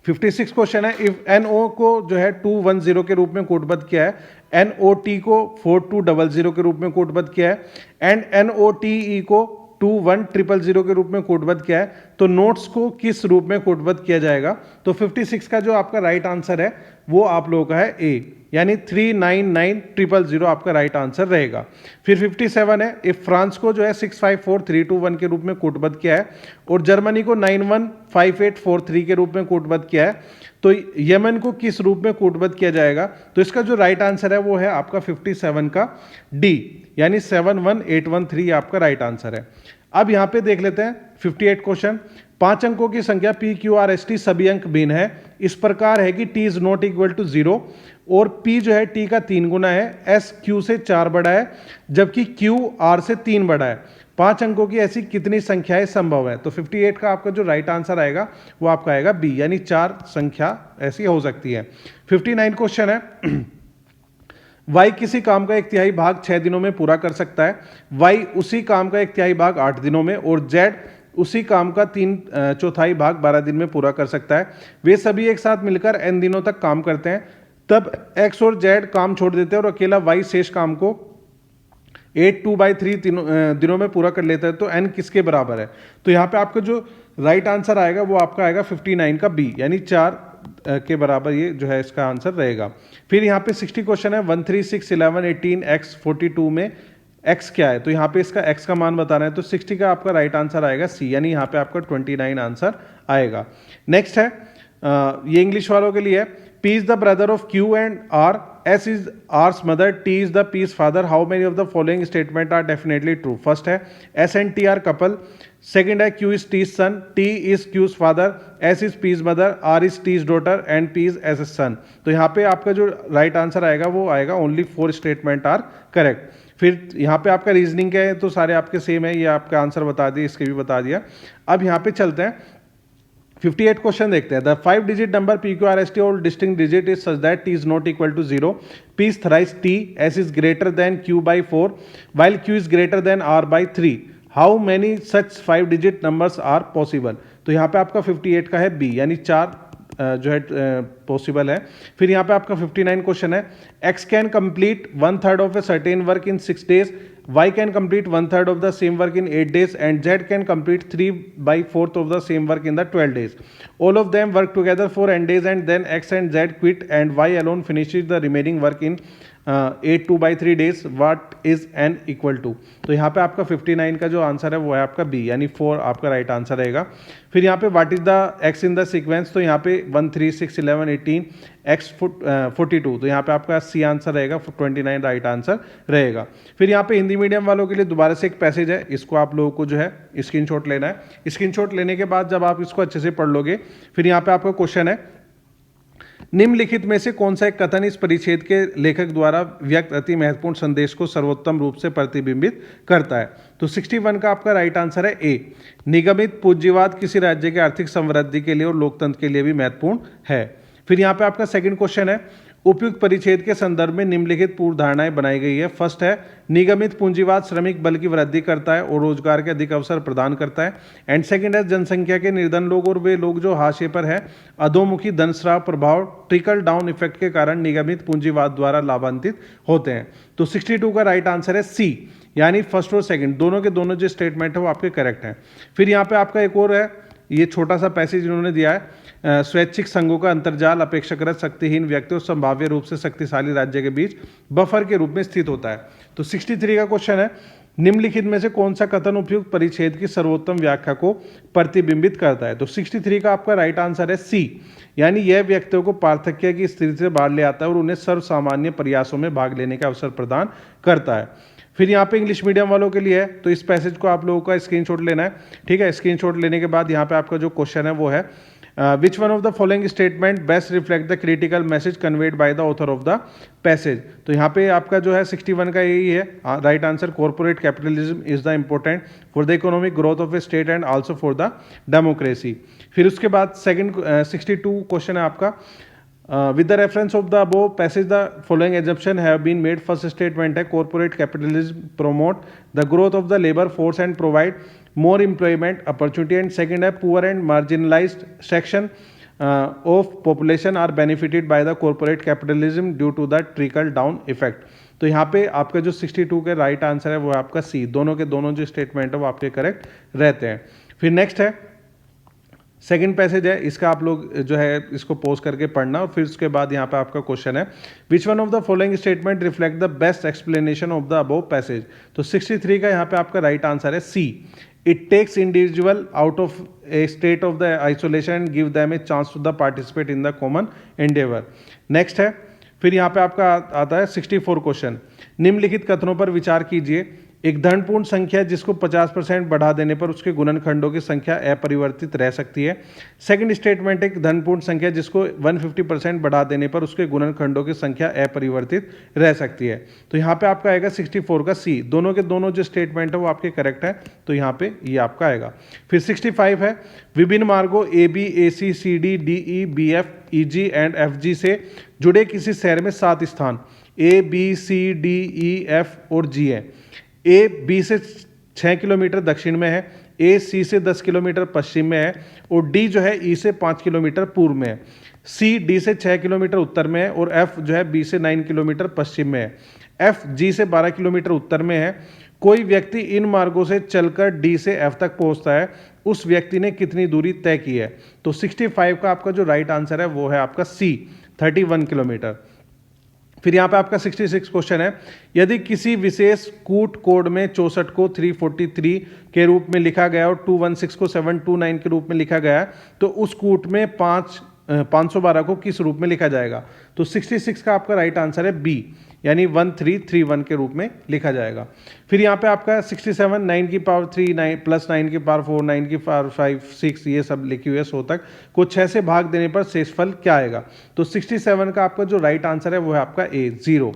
56 क्वेश्चन है, इफ NO को जो है 210 के रूप में कोडबद्ध किया है, NOT को 4200 के रूप में कोडबद्ध किया है एंड NOTE को 21000 के रूप में कोडबद्ध किया है, तो नोट्स को किस रूप में कोडबद्ध किया जाएगा? तो 56 का जो आपका राइट आंसर है वो आप लोगों का है ए, यानी 399000 आपका राइट आंसर रहेगा। फिर 57 है, इफ फ्रांस को जो है 654321 के रूप में कोडबद्ध किया है और जर्मनी को 915843 के रूप में कोडबद्ध किया है, तो यमन को किस रूप में कोडबद्ध किया जाएगा? तो इसका जो राइट आंसर है वो है आपका 57 का डी, यानी 71813 आपका राइट आंसर है। अब यहां पे देख लेते हैं 58 क्वेश्चन, 5 अंकों की संख्या P Q R S T सभी अंक भिन्न है, इस प्रकार है कि T is not equal to 0 और पी जो है टी का 3 गुना है, एस क्यू से 4 बड़ा है जबकि क्यू आर से 3 बड़ा है, 5 अंकों की ऐसी कितनी संख्याएं संभव है? तो 58 का आपका जो राइट आंसर आएगा वो आपका आएगा बी, यानी 4 संख्या ऐसी हो सकती है। 59 क्वेश्चन है, y किसी काम का 1/3 भाग 6 दिनों में पूरा कर सकता है, y उसी काम का 1/3 भाग 8 दिनों में और z उसी काम का 3/4 भाग 12 दिन में पूरा कर सकता है। वे सभी एक साथ मिलकर n दिनों तक काम करते हैं, तब x और z काम छोड़ देते हैं और अकेला y शेष काम को 8/2/3 दिनों में पूरा कर लेता है, तो n किसके बराबर है? तो यहाँ पे आपका जो राइट आंसर आएगा वो आपका आएगा 59 का बी, यानी 4 के बराबर ये जो है इसका आंसर रहेगा। फिर यहाँ पे 60 क्वेश्चन है, 1 3 6 11 18 x 42 में x क्या है? तो यहाँ पे इसका x का मान बताना है, तो 60 का आपका राइट आंसर आएगा सी, यानी यहाँ पे आपका 29 आंसर आएगा। नेक्स्ट है ये इंग्लिश वालों के लिए, P is the brother of Q and R, S is R's mother, T is the P's father. How many of the following statement are definitely true? First है S and T are couple. Second है Q is T's son, T is Q's father, S is P's mother, R is T's daughter and P is S's son. तो यहाँ पे आपका जो right answer आएगा वो आएगा ओनली 4 स्टेटमेंट आर करेक्ट। फिर यहाँ पे आपका रीजनिंग क्या है? तो सारे आपके सेम है, ये आपका आंसर बता दिया, इसके भी बता दिया। अब यहाँ पे चलते हैं 58 क्वेश्चन देखते हैं। The 5 digit number P Q R S T और distinct digit is such that T is not equal to 0, P is thrice T, S is greater than Q by 4 while Q is greater than R by 3, how many such 5 digit numbers are possible? तो यहाँ पे आपका 58 का है B, यानी 4 जो है possible है। फिर यहाँ पे आपका 59 क्वेश्चन है, x can complete 1/3 of a certain work in 6 days, y can complete 1/3 of the same work in 8 days and z can complete 3/4 of the same work in the 12 days. All of them work together for n days and then x and z quit and y alone finishes the remaining work in 8 2/3 days. What is n equal to? तो यहाँ पे आपका 59 का जो answer है वो है आपका बी, यानी 4 आपका राइट आंसर रहेगा। फिर यहाँ पे what is the x in the sequence? तो यहाँ पे 1 3 6 11 18 x 42, तो यहाँ पे आपका सी आंसर रहेगा, 29 राइट आंसर रहेगा। फिर यहाँ पे हिंदी मीडियम वालों के लिए दोबारा से एक पैसेज है, इसको आप लोगों को जो है स्क्रीनशॉट लेना है। स्क्रीनशॉट लेने के बाद जब आप इसको अच्छे से पढ़ लोगे, फिर यहाँ पे आपका क्वेश्चन है, निम्नलिखित में से कौन सा एक कथन इस परिच्छेद के लेखक द्वारा व्यक्त अति महत्वपूर्ण संदेश को सर्वोत्तम रूप से प्रतिबिंबित करता है? तो 61 का आपका राइट आंसर है ए, निगमित पूंजीवाद किसी राज्य के आर्थिक समृद्धि के लिए और लोकतंत्र के लिए भी महत्वपूर्ण है। फिर यहाँ पे आपका सेकंड क्वेश्चन है, उपयुक्त परिच्छेद के संदर्भ में निम्नलिखित पूर्व धारणाएं बनाई गई है। फर्स्ट है, निगमित पूंजीवाद श्रमिक बल की वृद्धि करता है और रोजगार के अधिक अवसर प्रदान करता है। एंड सेकंड है, जनसंख्या के निर्धन लोग और वे लोग जो हाशिए पर है अधोमुखी धनस्राव प्रभाव ट्रिकल डाउन इफेक्ट के कारण निगमित पूंजीवाद द्वारा लाभान्वित होते हैं। तो 62 का राइट आंसर है सी, यानी फर्स्ट और सेकंड दोनों के दोनों जो स्टेटमेंट है वो आपके करेक्ट हैं। फिर यहाँ पे आपका एक और है, ये छोटा सा पैसेज इन्होंने दिया है, स्वैच्छिक संघों का अंतर्जाल अपेक्षाकृत शक्तिहीन व्यक्ति और संभाव्य रूप से शक्तिशाली राज्य के बीच बफर के रूप में स्थित होता है। तो 63 का क्वेश्चन है, निम्नलिखित में से कौन सा कथन उपयुक्त परिच्छेद की सर्वोत्तम व्याख्या को प्रतिबिंबित करता है? तो 63 का आपका राइट आंसर है सी, यानी यह व्यक्तियों को पार्थक्य की स्थिति से बाहर ले आता है और उन्हें सर्वसामान्य प्रयासों में भाग लेने का अवसर प्रदान करता है। फिर यहाँ पे इंग्लिश मीडियम वालों के लिए है, तो इस पैसेज को आप लोगों का स्क्रीनशॉट लेना है, ठीक है। स्क्रीनशॉट लेने के बाद यहाँ पे आपका जो क्वेश्चन है वो है, which one of the following statement best reflect the critical message conveyed by the author of the passage. तो यहाँ पे आपका जो है 61 का यही है right answer, corporate capitalism is the important for the economic growth of a state and also for the democracy. फिर उसके बाद सेकंड 62 क्वेश्चन है आपका, with the reference of the above passage the following assumption have been made। first statement है corporate capitalism promote the growth of the labor force and provide more employment opportunity, and second है poor and marginalized section of population are benefited by the corporate capitalism due to the trickle down effect। तो यहाँ पे आपका जो 62 के right answer है वो है आपका सी, दोनों के दोनों जो स्टेटमेंट है वो आपके करेक्ट रहते हैं। फिर नेक्स्ट है सेकंड पैसेज है, इसका आप लोग जो है इसको पोज करके पढ़ना, और फिर उसके बाद यहाँ पे आपका क्वेश्चन है which one of the following statement reflect the best explanation of the above passage. तो 63 का यहाँ पे आपका राइट आंसर है C, it takes individual out of a state of the isolation and give them a chance to the participate in the common endeavour. Next है फिर यहाँ पे आपका आता है 64 क्वेश्चन, निम्नलिखित कथनों पर विचार कीजिए। एक धनपूर्ण संख्या जिसको 50% बढ़ा देने पर उसके गुणनखंडों की संख्या अपरिवर्तित रह सकती है। सेकंड स्टेटमेंट एक धनपूर्ण संख्या जिसको 150% बढ़ा देने पर उसके गुणनखंडों की संख्या अपरिवर्तित रह सकती है। तो यहाँ पे आपका आएगा 64 का सी, दोनों के दोनों जो स्टेटमेंट है वो आपके करेक्ट है, तो यहाँ पे ये आपका आएगा। फिर 65 है विभिन्न मार्गों A B A C C D D E B F E G and F G से जुड़े किसी शहर में 7 स्थान A B C D E F और जी है। ए बी से 6 किलोमीटर दक्षिण में है, ए सी से 10 किलोमीटर पश्चिम में है, और डी जो है ई से 5 किलोमीटर पूर्व में है। सी डी से 6 किलोमीटर उत्तर में है, और एफ जो है बी से 9 किलोमीटर पश्चिम में है। एफ जी से 12 किलोमीटर उत्तर में है। कोई व्यक्ति इन मार्गों से चलकर डी से एफ तक पहुंचता है, उस व्यक्ति ने कितनी दूरी तय की है। तो 65 का आपका जो राइट आंसर है वो है आपका सी, 31 किलोमीटर। फिर यहाँ पे आपका 66 क्वेश्चन है, यदि किसी विशेष कूट कोड में 64 को 343 के रूप में लिखा गया और 216 को 729 के रूप में लिखा गया, तो उस कूट में 512 को किस रूप में लिखा जाएगा। तो 66 का आपका राइट आंसर है बी, यानी 1331 के रूप में लिखा जाएगा। फिर यहाँ पे आपका 67 9 की पावर 3 9 प्लस 9 की पावर 4 9 की पावर 5 6 ये सब लिखी हुई है 100 तक को 6 से भाग देने पर शेषफल क्या आएगा। तो 67 का आपका जो राइट आंसर है वो है आपका ए 0,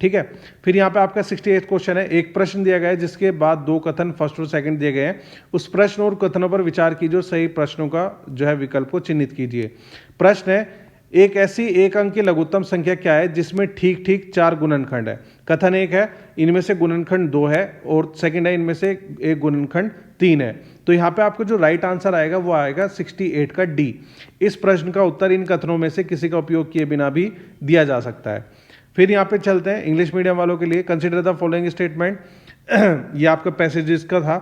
ठीक है। फिर यहाँ पे आपका 68 क्वेश्चन है, एक प्रश्न दिया गया है जिसके बाद 2 कथन फर्स्ट और सेकंड दिए गए हैं, उस प्रश्न और कथनों पर विचार कीजिए, सही प्रश्नों का जो है विकल्प को चिन्हित कीजिए। प्रश्न है एक ऐसी एक अंक की लघुत्तम संख्या क्या है जिसमें ठीक ठीक 4 गुणनखंड है। कथन 1 है इनमें से गुणनखंड 2 है, और सेकंड है इनमें से एक गुणनखंड 3 है। तो यहाँ पे आपको जो राइट आंसर आएगा वो आएगा 68 का डी। इस प्रश्न का उत्तर इन कथनों में से किसी का उपयोग किए बिना भी दिया जा सकता है। फिर यहाँ पे चलते हैं इंग्लिश मीडियम वालों के लिए, कंसिडर द फॉलोइंग स्टेटमेंट। ये आपका पैसेजेस का था,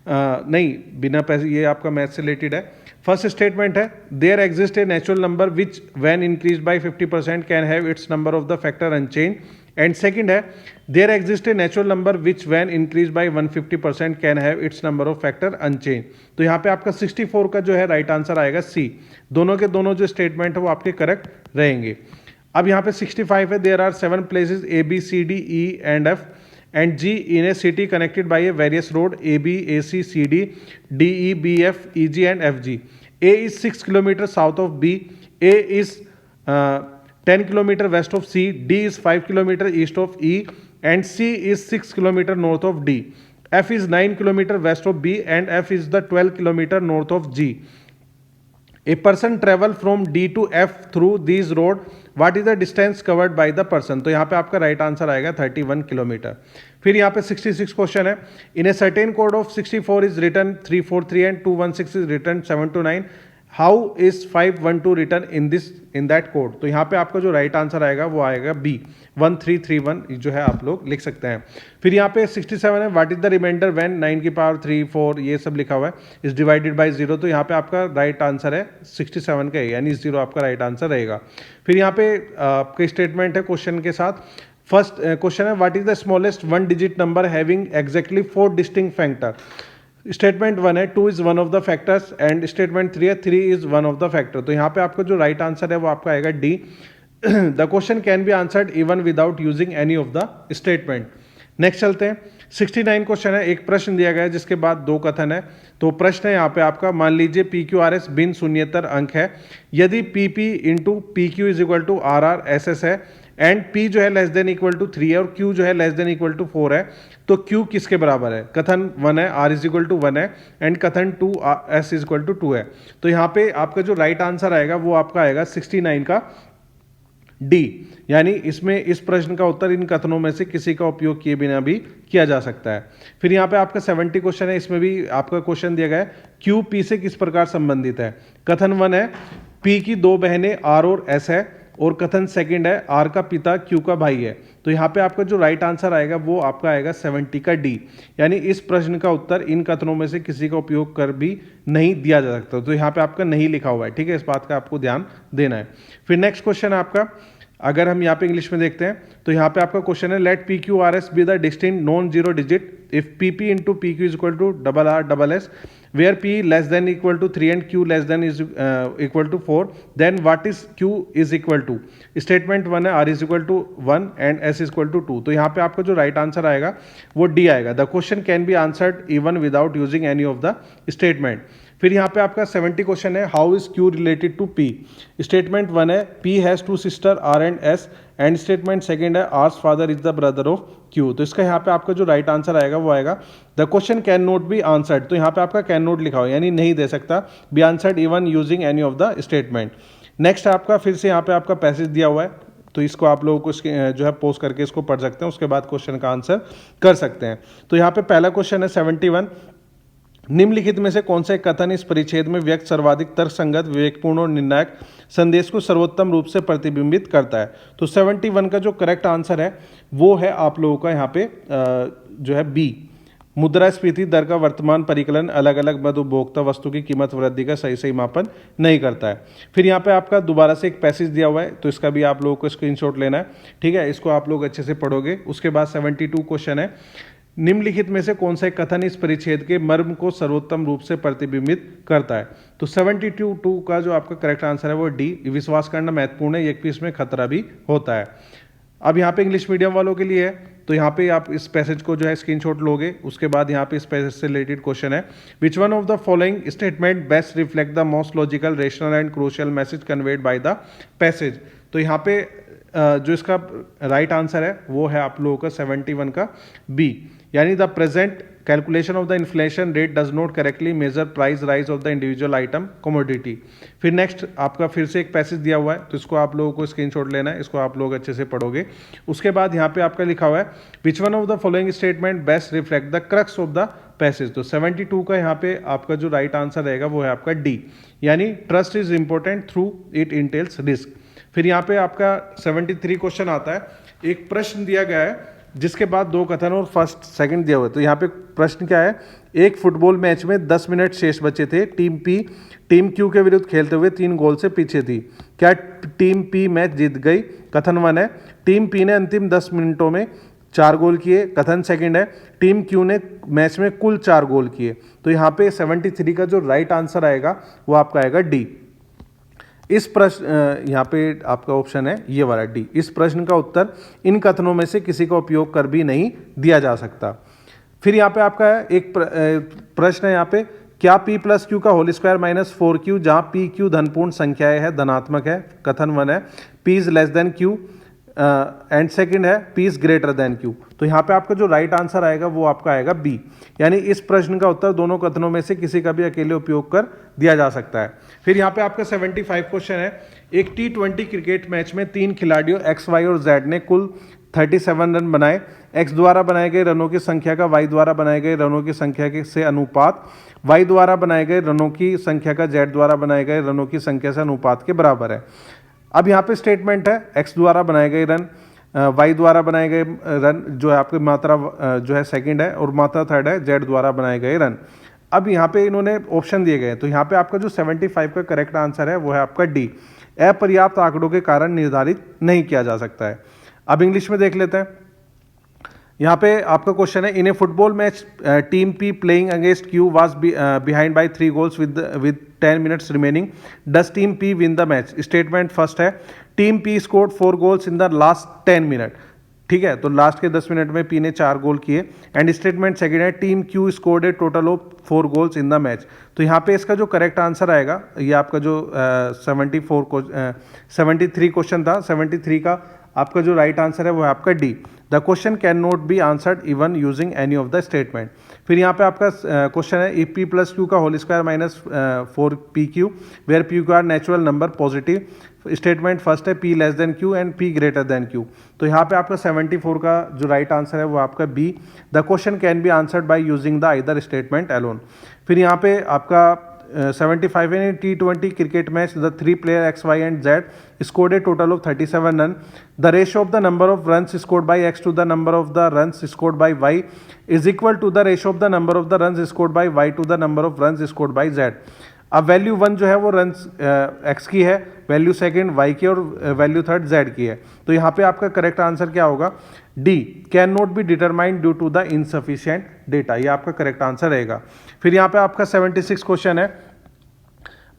नहीं बिना पैसे, ये आपका मैथ से रिलेटेड है। फर्स्ट स्टेटमेंट है there exist a natural number which when increase by 50% can have its number of the factor unchanged, and second है there exist a natural number which when increase by 150% can have its number of factor unchanged. तो यहाँ पे आपका 64 का जो है right answer आएगा सी, दोनों के दोनों जो स्टेटमेंट है वो आपके करेक्ट रहेंगे। अब यहाँ पे 65 है there are 7 places A B C D E and F and G in a city connected by a various road A, B, A, C, C, D, D, E, B, F, E, G and F, G. A is 6 kilometers south of B, A is 10 kilometers west of C, D is 5 kilometers east of E, and C is 6 kilometers north of D. F is 9 kilometers west of B, and F is the 12 kilometers north of G. A person travel from D to F through these road. What is the distance covered by the person? तो यहाँ पे आपका right answer आएगा 31 kilometre. फिर यहाँ पे 66 question है, in a certain code of 64 is written 343 and 216 is written 729, how is 512 written in that code. तो यहाँ पे आपका जो राइट आंसर आएगा वो आएगा बी 1331 जो है आप लोग लिख सकते हैं। फिर यहाँ पे 67 है what is the remainder when 9 की पावर 3 4 ये सब लिखा हुआ है इज डिवाइडेड बाय 0। तो यहाँ पे आपका राइट आंसर है 67 का, यानी 0 आपका राइट आंसर रहेगा। फिर यहाँ पे आपके स्टेटमेंट है क्वेश्चन के साथ। फर्स्ट क्वेश्चन है what is the smallest 1 digit number having exactly 4 distinct factor. Statement 1 है 2 is one of the factors, and statement 3 है 3 is one of the factor. तो यहाँ पे आपका जो राइट आंसर है वो आपका आएगा D. The question can be answered even without using any of the statement. Next चलते हैं। 69 क्वेश्चन है, एक प्रश्न दिया गया है जिसके बाद दो कथन है। तो प्रश्न है यहाँ पे आपका, मान लीजिए पी क्यू आर एस बिन शून्येतर अंक है, यदि P P into P Q is equal to R R S S है एंड पी जो है लेस देन इक्वल टू 3 है और क्यू जो है लेस देन इक्वल टू 4 है, तो क्यू किसके बराबर है? कथन 1 है आर इज इक्वल टू 1 है एंड कथन 2 एस इज इक्वल टू 2 है। तो यहाँ पे आपका जो राइट आंसर आएगा वो आपका आएगा 69 का डी, यानी इसमें इस प्रश्न का उत्तर इन कथनों में से किसी का उपयोग किए बिना भी किया जा सकता है। फिर यहाँ पे आपका 70 क्वेश्चन है, इसमें भी आपका क्वेश्चन दिया गया है क्यू पी से किस प्रकार संबंधित है। कथन 1 है पी की दो बहनें आर और एस है और कथन सेकंड है आर का पिता क्यू का भाई है। तो यहाँ पे आपका जो राइट आंसर आएगा वो आपका आएगा 70 का डी, यानी इस प्रश्न का उत्तर इन कथनों में से किसी का उपयोग कर भी नहीं दिया जा सकता। तो यहाँ पे आपका नहीं लिखा हुआ है, ठीक है, इस बात का आपको ध्यान देना है। फिर नेक्स्ट क्वेश्चन है आपका, अगर हम यहाँ पे इंग्लिश में देखते हैं तो यहाँ पे आपका क्वेश्चन है let P Q R S be the distinct non zero digit if P P into P Q is equal to double R double S where P less than equal to 3 and Q less than is equal to 4, then what is Q is equal to. Statement 1 है R is equal to 1 and S is equal to 2। तो यहाँ पे आपका जो right answer आएगा वो D आएगा। The question can be answered even without using any of the statement. फिर यहाँ पे आपका 70 क्वेश्चन है how is Q related to P. Statement 1 है P has two sister R and S and statement second है R's father is the brother of Q. तो इसका यहाँ पे आपका जो राइट आंसर आएगा वो आएगा the question can not be answered. तो यहाँ पे आपका कैन नॉट लिखा हो यानी नहीं दे सकता, B answered even using any of the statement. Next आपका फिर से यहाँ पे आपका पैसेज दिया हुआ है, तो इसको आप लोगों को जो है पोस्ट करके इसको पढ़ सकते हैं, उसके बाद क्वेश्चन का आंसर कर सकते हैं। तो यहाँ पे पहला क्वेश्चन है 71, निम्नलिखित में से कौन सा कथन इस परिच्छेद में व्यक्त सर्वाधिक तर्कसंगत विवेकपूर्ण और निर्णायक संदेश को सर्वोत्तम रूप से प्रतिबिंबित करता है। तो 71 का जो करेक्ट आंसर है वो है आप लोगों का यहाँ पे जो है बी, मुद्रास्फीति दर का वर्तमान परिकलन अलग अलग मद उपभोक्ता वस्तु की कीमत वृद्धि का सही सही मापन नहीं करता है। फिर यहाँ पे आपका दोबारा से एक पैसेज दिया हुआ है, तो इसका भी आप लोगों को स्क्रीनशॉट लेना है, ठीक है, इसको आप लोग अच्छे से पढ़ोगे। उसके बाद 72 क्वेश्चन है, निम्नलिखित में से कौन सा कथन इस परिच्छेद के मर्म को सर्वोत्तम रूप से प्रतिबिंबित करता है। तो 72 का जो आपका करेक्ट आंसर है वो डी, विश्वास करना महत्वपूर्ण है यद्यपि इसमें खतरा भी होता है। अब यहाँ पे इंग्लिश मीडियम वालों के लिए है, तो यहाँ पे आप इस पैसेज को जो है स्क्रीनशॉट लोगे। उसके बाद यहाँ पे इस पैसेज से रिलेटेड क्वेश्चन है, which one of the following statement best reflect the most logical rational and crucial message conveyed by the passage. तो यहाँ पे जो इसका राइट आंसर है वो है आप लोगों का 71 का बी, यानी the present calculation of the inflation rate does not correctly measure price rise of the individual item commodity. फिर नेक्स्ट आपका फिर से एक पैसेज दिया हुआ है, तो इसको आप लोगों को स्क्रीनशॉट लेना है, इसको आप लोग अच्छे से पढ़ोगे। उसके बाद यहाँ पे आपका लिखा हुआ है which one of the following statement best reflect the crux of the passage. तो 72 का यहाँ पे आपका जो राइट आंसर रहेगा वो है आपका डी, यानी trust is important through it entails risk. फिर यहाँ पे आपका 73 क्वेश्चन आता है, एक प्रश्न दिया गया है जिसके बाद दो कथन और फर्स्ट सेकंड दिया हुआ है। तो यहाँ पे प्रश्न क्या है, एक फुटबॉल मैच में 10 मिनट शेष बचे थे, टीम पी टीम क्यू के विरुद्ध खेलते हुए 3 गोल से पीछे थी, क्या टीम पी मैच जीत गई। कथन 1 है टीम पी ने अंतिम 10 मिनटों में 4 गोल किए। कथन सेकंड है टीम क्यू ने मैच में कुल 4 गोल किए। तो यहाँ पे 73 का जो राइट आंसर आएगा वो आपका आएगा डी। इस प्रश्न यहाँ पे आपका ऑप्शन है ये वाला डी, इस प्रश्न का उत्तर इन कथनों में से किसी का उपयोग कर भी नहीं दिया जा सकता। फिर यहाँ पे आपका है एक प्रश्न है यहाँ पे, क्या p प्लस क्यू का होल स्क्वायर माइनस 4q जहाँ p q धनपूर्ण संख्याएं है धनात्मक है। कथन 1 है p is less then q and second है p is greater then q। तो यहाँ पे आपका जो राइट आंसर आएगा वो आपका आएगा बी, यानी इस प्रश्न का उत्तर दोनों कथनों में से किसी का भी अकेले उपयोग कर दिया जा सकता है। फिर यहाँ पे आपका 75 क्वेश्चन है, एक T20 क्रिकेट मैच में 3 खिलाड़ियों x, y और z ने कुल 37 रन बनाए। x द्वारा बनाए गए रनों की संख्या का y द्वारा बनाए गए रनों की संख्या से अनुपात y द्वारा बनाए गए रनों की संख्या का z द्वारा बनाए गए रनों की संख्या से अनुपात के बराबर है। अब यहाँ पे स्टेटमेंट है x द्वारा बनाए गए रन, y द्वारा बनाए गए रन जो है आपकी मात्रा जो है सेकंड है और मात्रा थर्ड है z द्वारा बनाए गए रन। अब यहाँ पे इन्होंने ऑप्शन दिए गए, तो यहाँ पे आपका जो 75 का करेक्ट आंसर है वो है आपका डी, अपर्याप्त आंकड़ों के कारण निर्धारित नहीं किया जा सकता है। अब इंग्लिश में देख लेते हैं, यहाँ पे आपका क्वेश्चन है, in a football match team P playing against Q was behind by 3 goals with 10 minutes remaining, does team P win the match. Statement first है team P scored 4 goals in the last 10 minute. ठीक है। तो last के 10 minute में P ने 4 गोल किए। And statement second है, team Q scored A total of 4 goals in the match. तो यहाँ पे इसका जो करेक्ट आंसर आएगा, ये आपका जो 73 क्वेश्चन था, 73 का आपका जो राइट आंसर है वो है आपका D. The question can not be answered even using any of the statement. फिर यहाँ पे आपका क्वेश्चन है, इफ पी प्लस क्यू का whole square minus 4 P Q where P Q are natural number positive. Statement first है P less than Q and P greater than Q. तो यहाँ पे आपका 74 का जो राइट आंसर है वो आपका B. The question can be answered by using the either statement alone. फिर यहाँ पे आपका 75 in T20 cricket match, the 3 player X, Y and Z scored a total of 37 runs. The ratio of the number of runs scored by X to the number of the runs scored by Y is equal to the ratio of the number of the runs scored by Y to the number of runs scored by Z. अब value 1 जो है वो runs x की है, value second Y की और value third Z की है। तो यहाँ पे आपका करेक्ट आंसर क्या होगा, D, can not be determined due to the insufficient data, ये आपका करेक्ट आंसर रहेगा। फिर यहाँ पे आपका 76 क्वेश्चन है,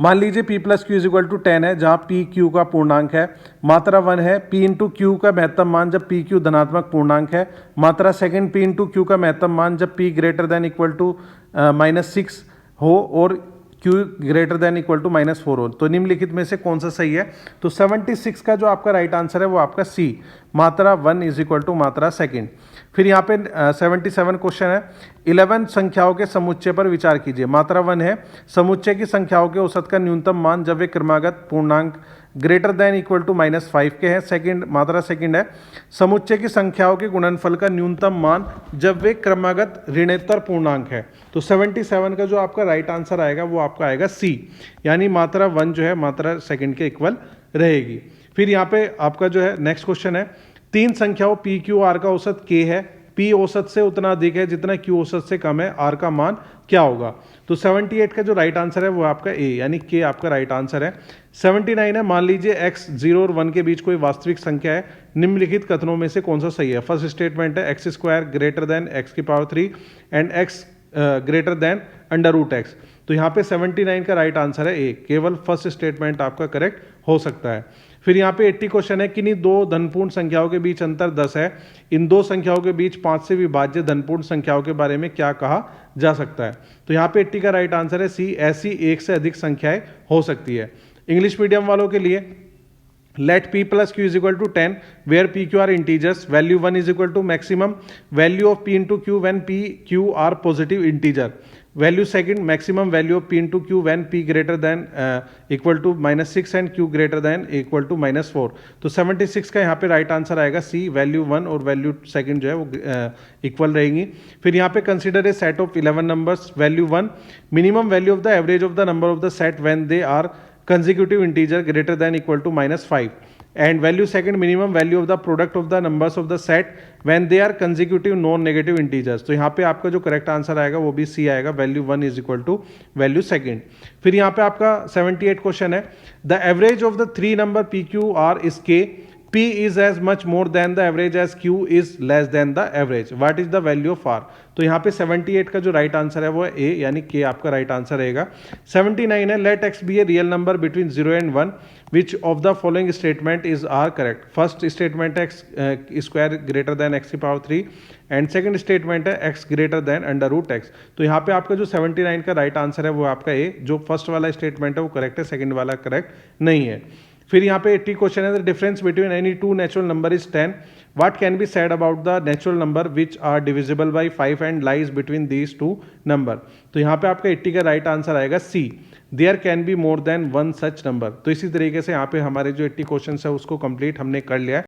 मान लीजिए p plus Q is equal to 10 है, जहाँ p q का पूर्णांक है, मात्रा 1 है, p इंटू क्यू का महत्तम मान जब p q धनात्मक पूर्णांक है, मात्रा सेकंड p इंटू क्यू का महत्तम मान जब p greater than equal to -6 हो और q greater than equal to -4 हो। तो निम्नलिखित में से कौन सा सही है, तो 76 का जो आपका राइट आंसर है वो आपका सी, मात्रा 1 इज इक्वल टू मात्रा सेकंड। फिर यहाँ पे 77 क्वेश्चन है, 11 संख्याओं के समुच्चय पर विचार कीजिए। मात्रा 1 है, समुच्चय की संख्याओं के औसत का न्यूनतम मान जब वे क्रमागत पूर्णांक ग्रेटर देन इक्वल टू -5 के हैं। सेकंड, मात्रा सेकंड है, समुच्चय की संख्याओं के गुणनफल का न्यूनतम मान जब वे क्रमागत ऋणोत्तर पूर्णांक है। तो 77 का जो आपका राइट आंसर आएगा वो आपका आएगा सी, यानी मात्रा 1 जो है मात्रा सेकंड के इक्वल रहेगी। फिर यहाँ पे आपका जो है नेक्स्ट क्वेश्चन है, 3 संख्याओं पी क्यू आर का औसत के है, पी औसत से उतना अधिक है जितना क्यू औसत से कम है, आर का मान क्या होगा। तो 78 का जो राइट आंसर है वो आपका ए, यानी के आपका राइट आंसर है। 79 है, मान लीजिए x 0 और 1 के बीच कोई वास्तविक संख्या है, निम्नलिखित कथनों में से कौन सा सही है। फर्स्ट स्टेटमेंट है x square greater than x की power 3 and x greater than under root X. तो यहाँ पे 79 का राइट आंसर है ए, केवल फर्स्ट स्टेटमेंट आपका करेक्ट हो सकता है। फिर यहाँ पे 80 क्वेश्चन है, किन्हीं दो धनपूर्ण संख्याओं के बीच अंतर 10 है, इन दो संख्याओं के बीच 5 से विभाज्य धनपूर्ण संख्याओं के बारे में क्या कहा जा सकता है। तो यहाँ पे 80 का राइट आंसर है सी, ऐसी एक से अधिक संख्याएं हो सकती है। इंग्लिश मीडियम वालों के लिए, let p plus q is equal to 10 where p q are integers, value 1 is equal to maximum value of p into q when p q are positive integer, value second maximum value of p into q when p greater than equal to -6 and q greater than equal to -4। तो 76 का यहाँ पे right answer आएगा सी, value 1 और value second जो है वो equal रहेंगी। फिर यहाँ पे consider a set of 11 numbers, value 1 minimum value of the average of the number of the set when they are consecutive integer greater than equal to -5, and value second minimum value of the product of the numbers of the set when they are consecutive non negative integers। तो यहाँ पे आपका जो correct answer आएगा वो भी C आएगा, value 1 is equal to value second. फिर यहाँ पे आपका 78 क्वेश्चन है, the average of the 3 number P Q R is K, P is as much more than the average as Q is less than the average. What is the value of R? तो यहाँ पे 78 का जो right answer है वो है A, यानी K आपका राइट आंसर रहेगा। 79 है, let X be a real number between 0 and 1. Which of the following statement is R correct? First statement है X square greater than X की पावर 3 and second statement है X greater than under root X। तो यहाँ पे आपका जो 79 का right answer है वो आपका A, जो फर्स्ट वाला स्टेटमेंट है वो करेक्ट है, सेकंड वाला करेक्ट नहीं है। फिर यहाँ पे 80 क्वेश्चन है, the difference between any two natural number is 10, what can be said about the natural number which are divisible by 5 and lies between these two number. तो यहाँ पे आपका 80 का राइट आंसर आएगा C, there can be more than one such number. तो इसी तरीके से यहाँ पे हमारे जो 80 क्वेश्चन है उसको कंप्लीट हमने कर लिया है।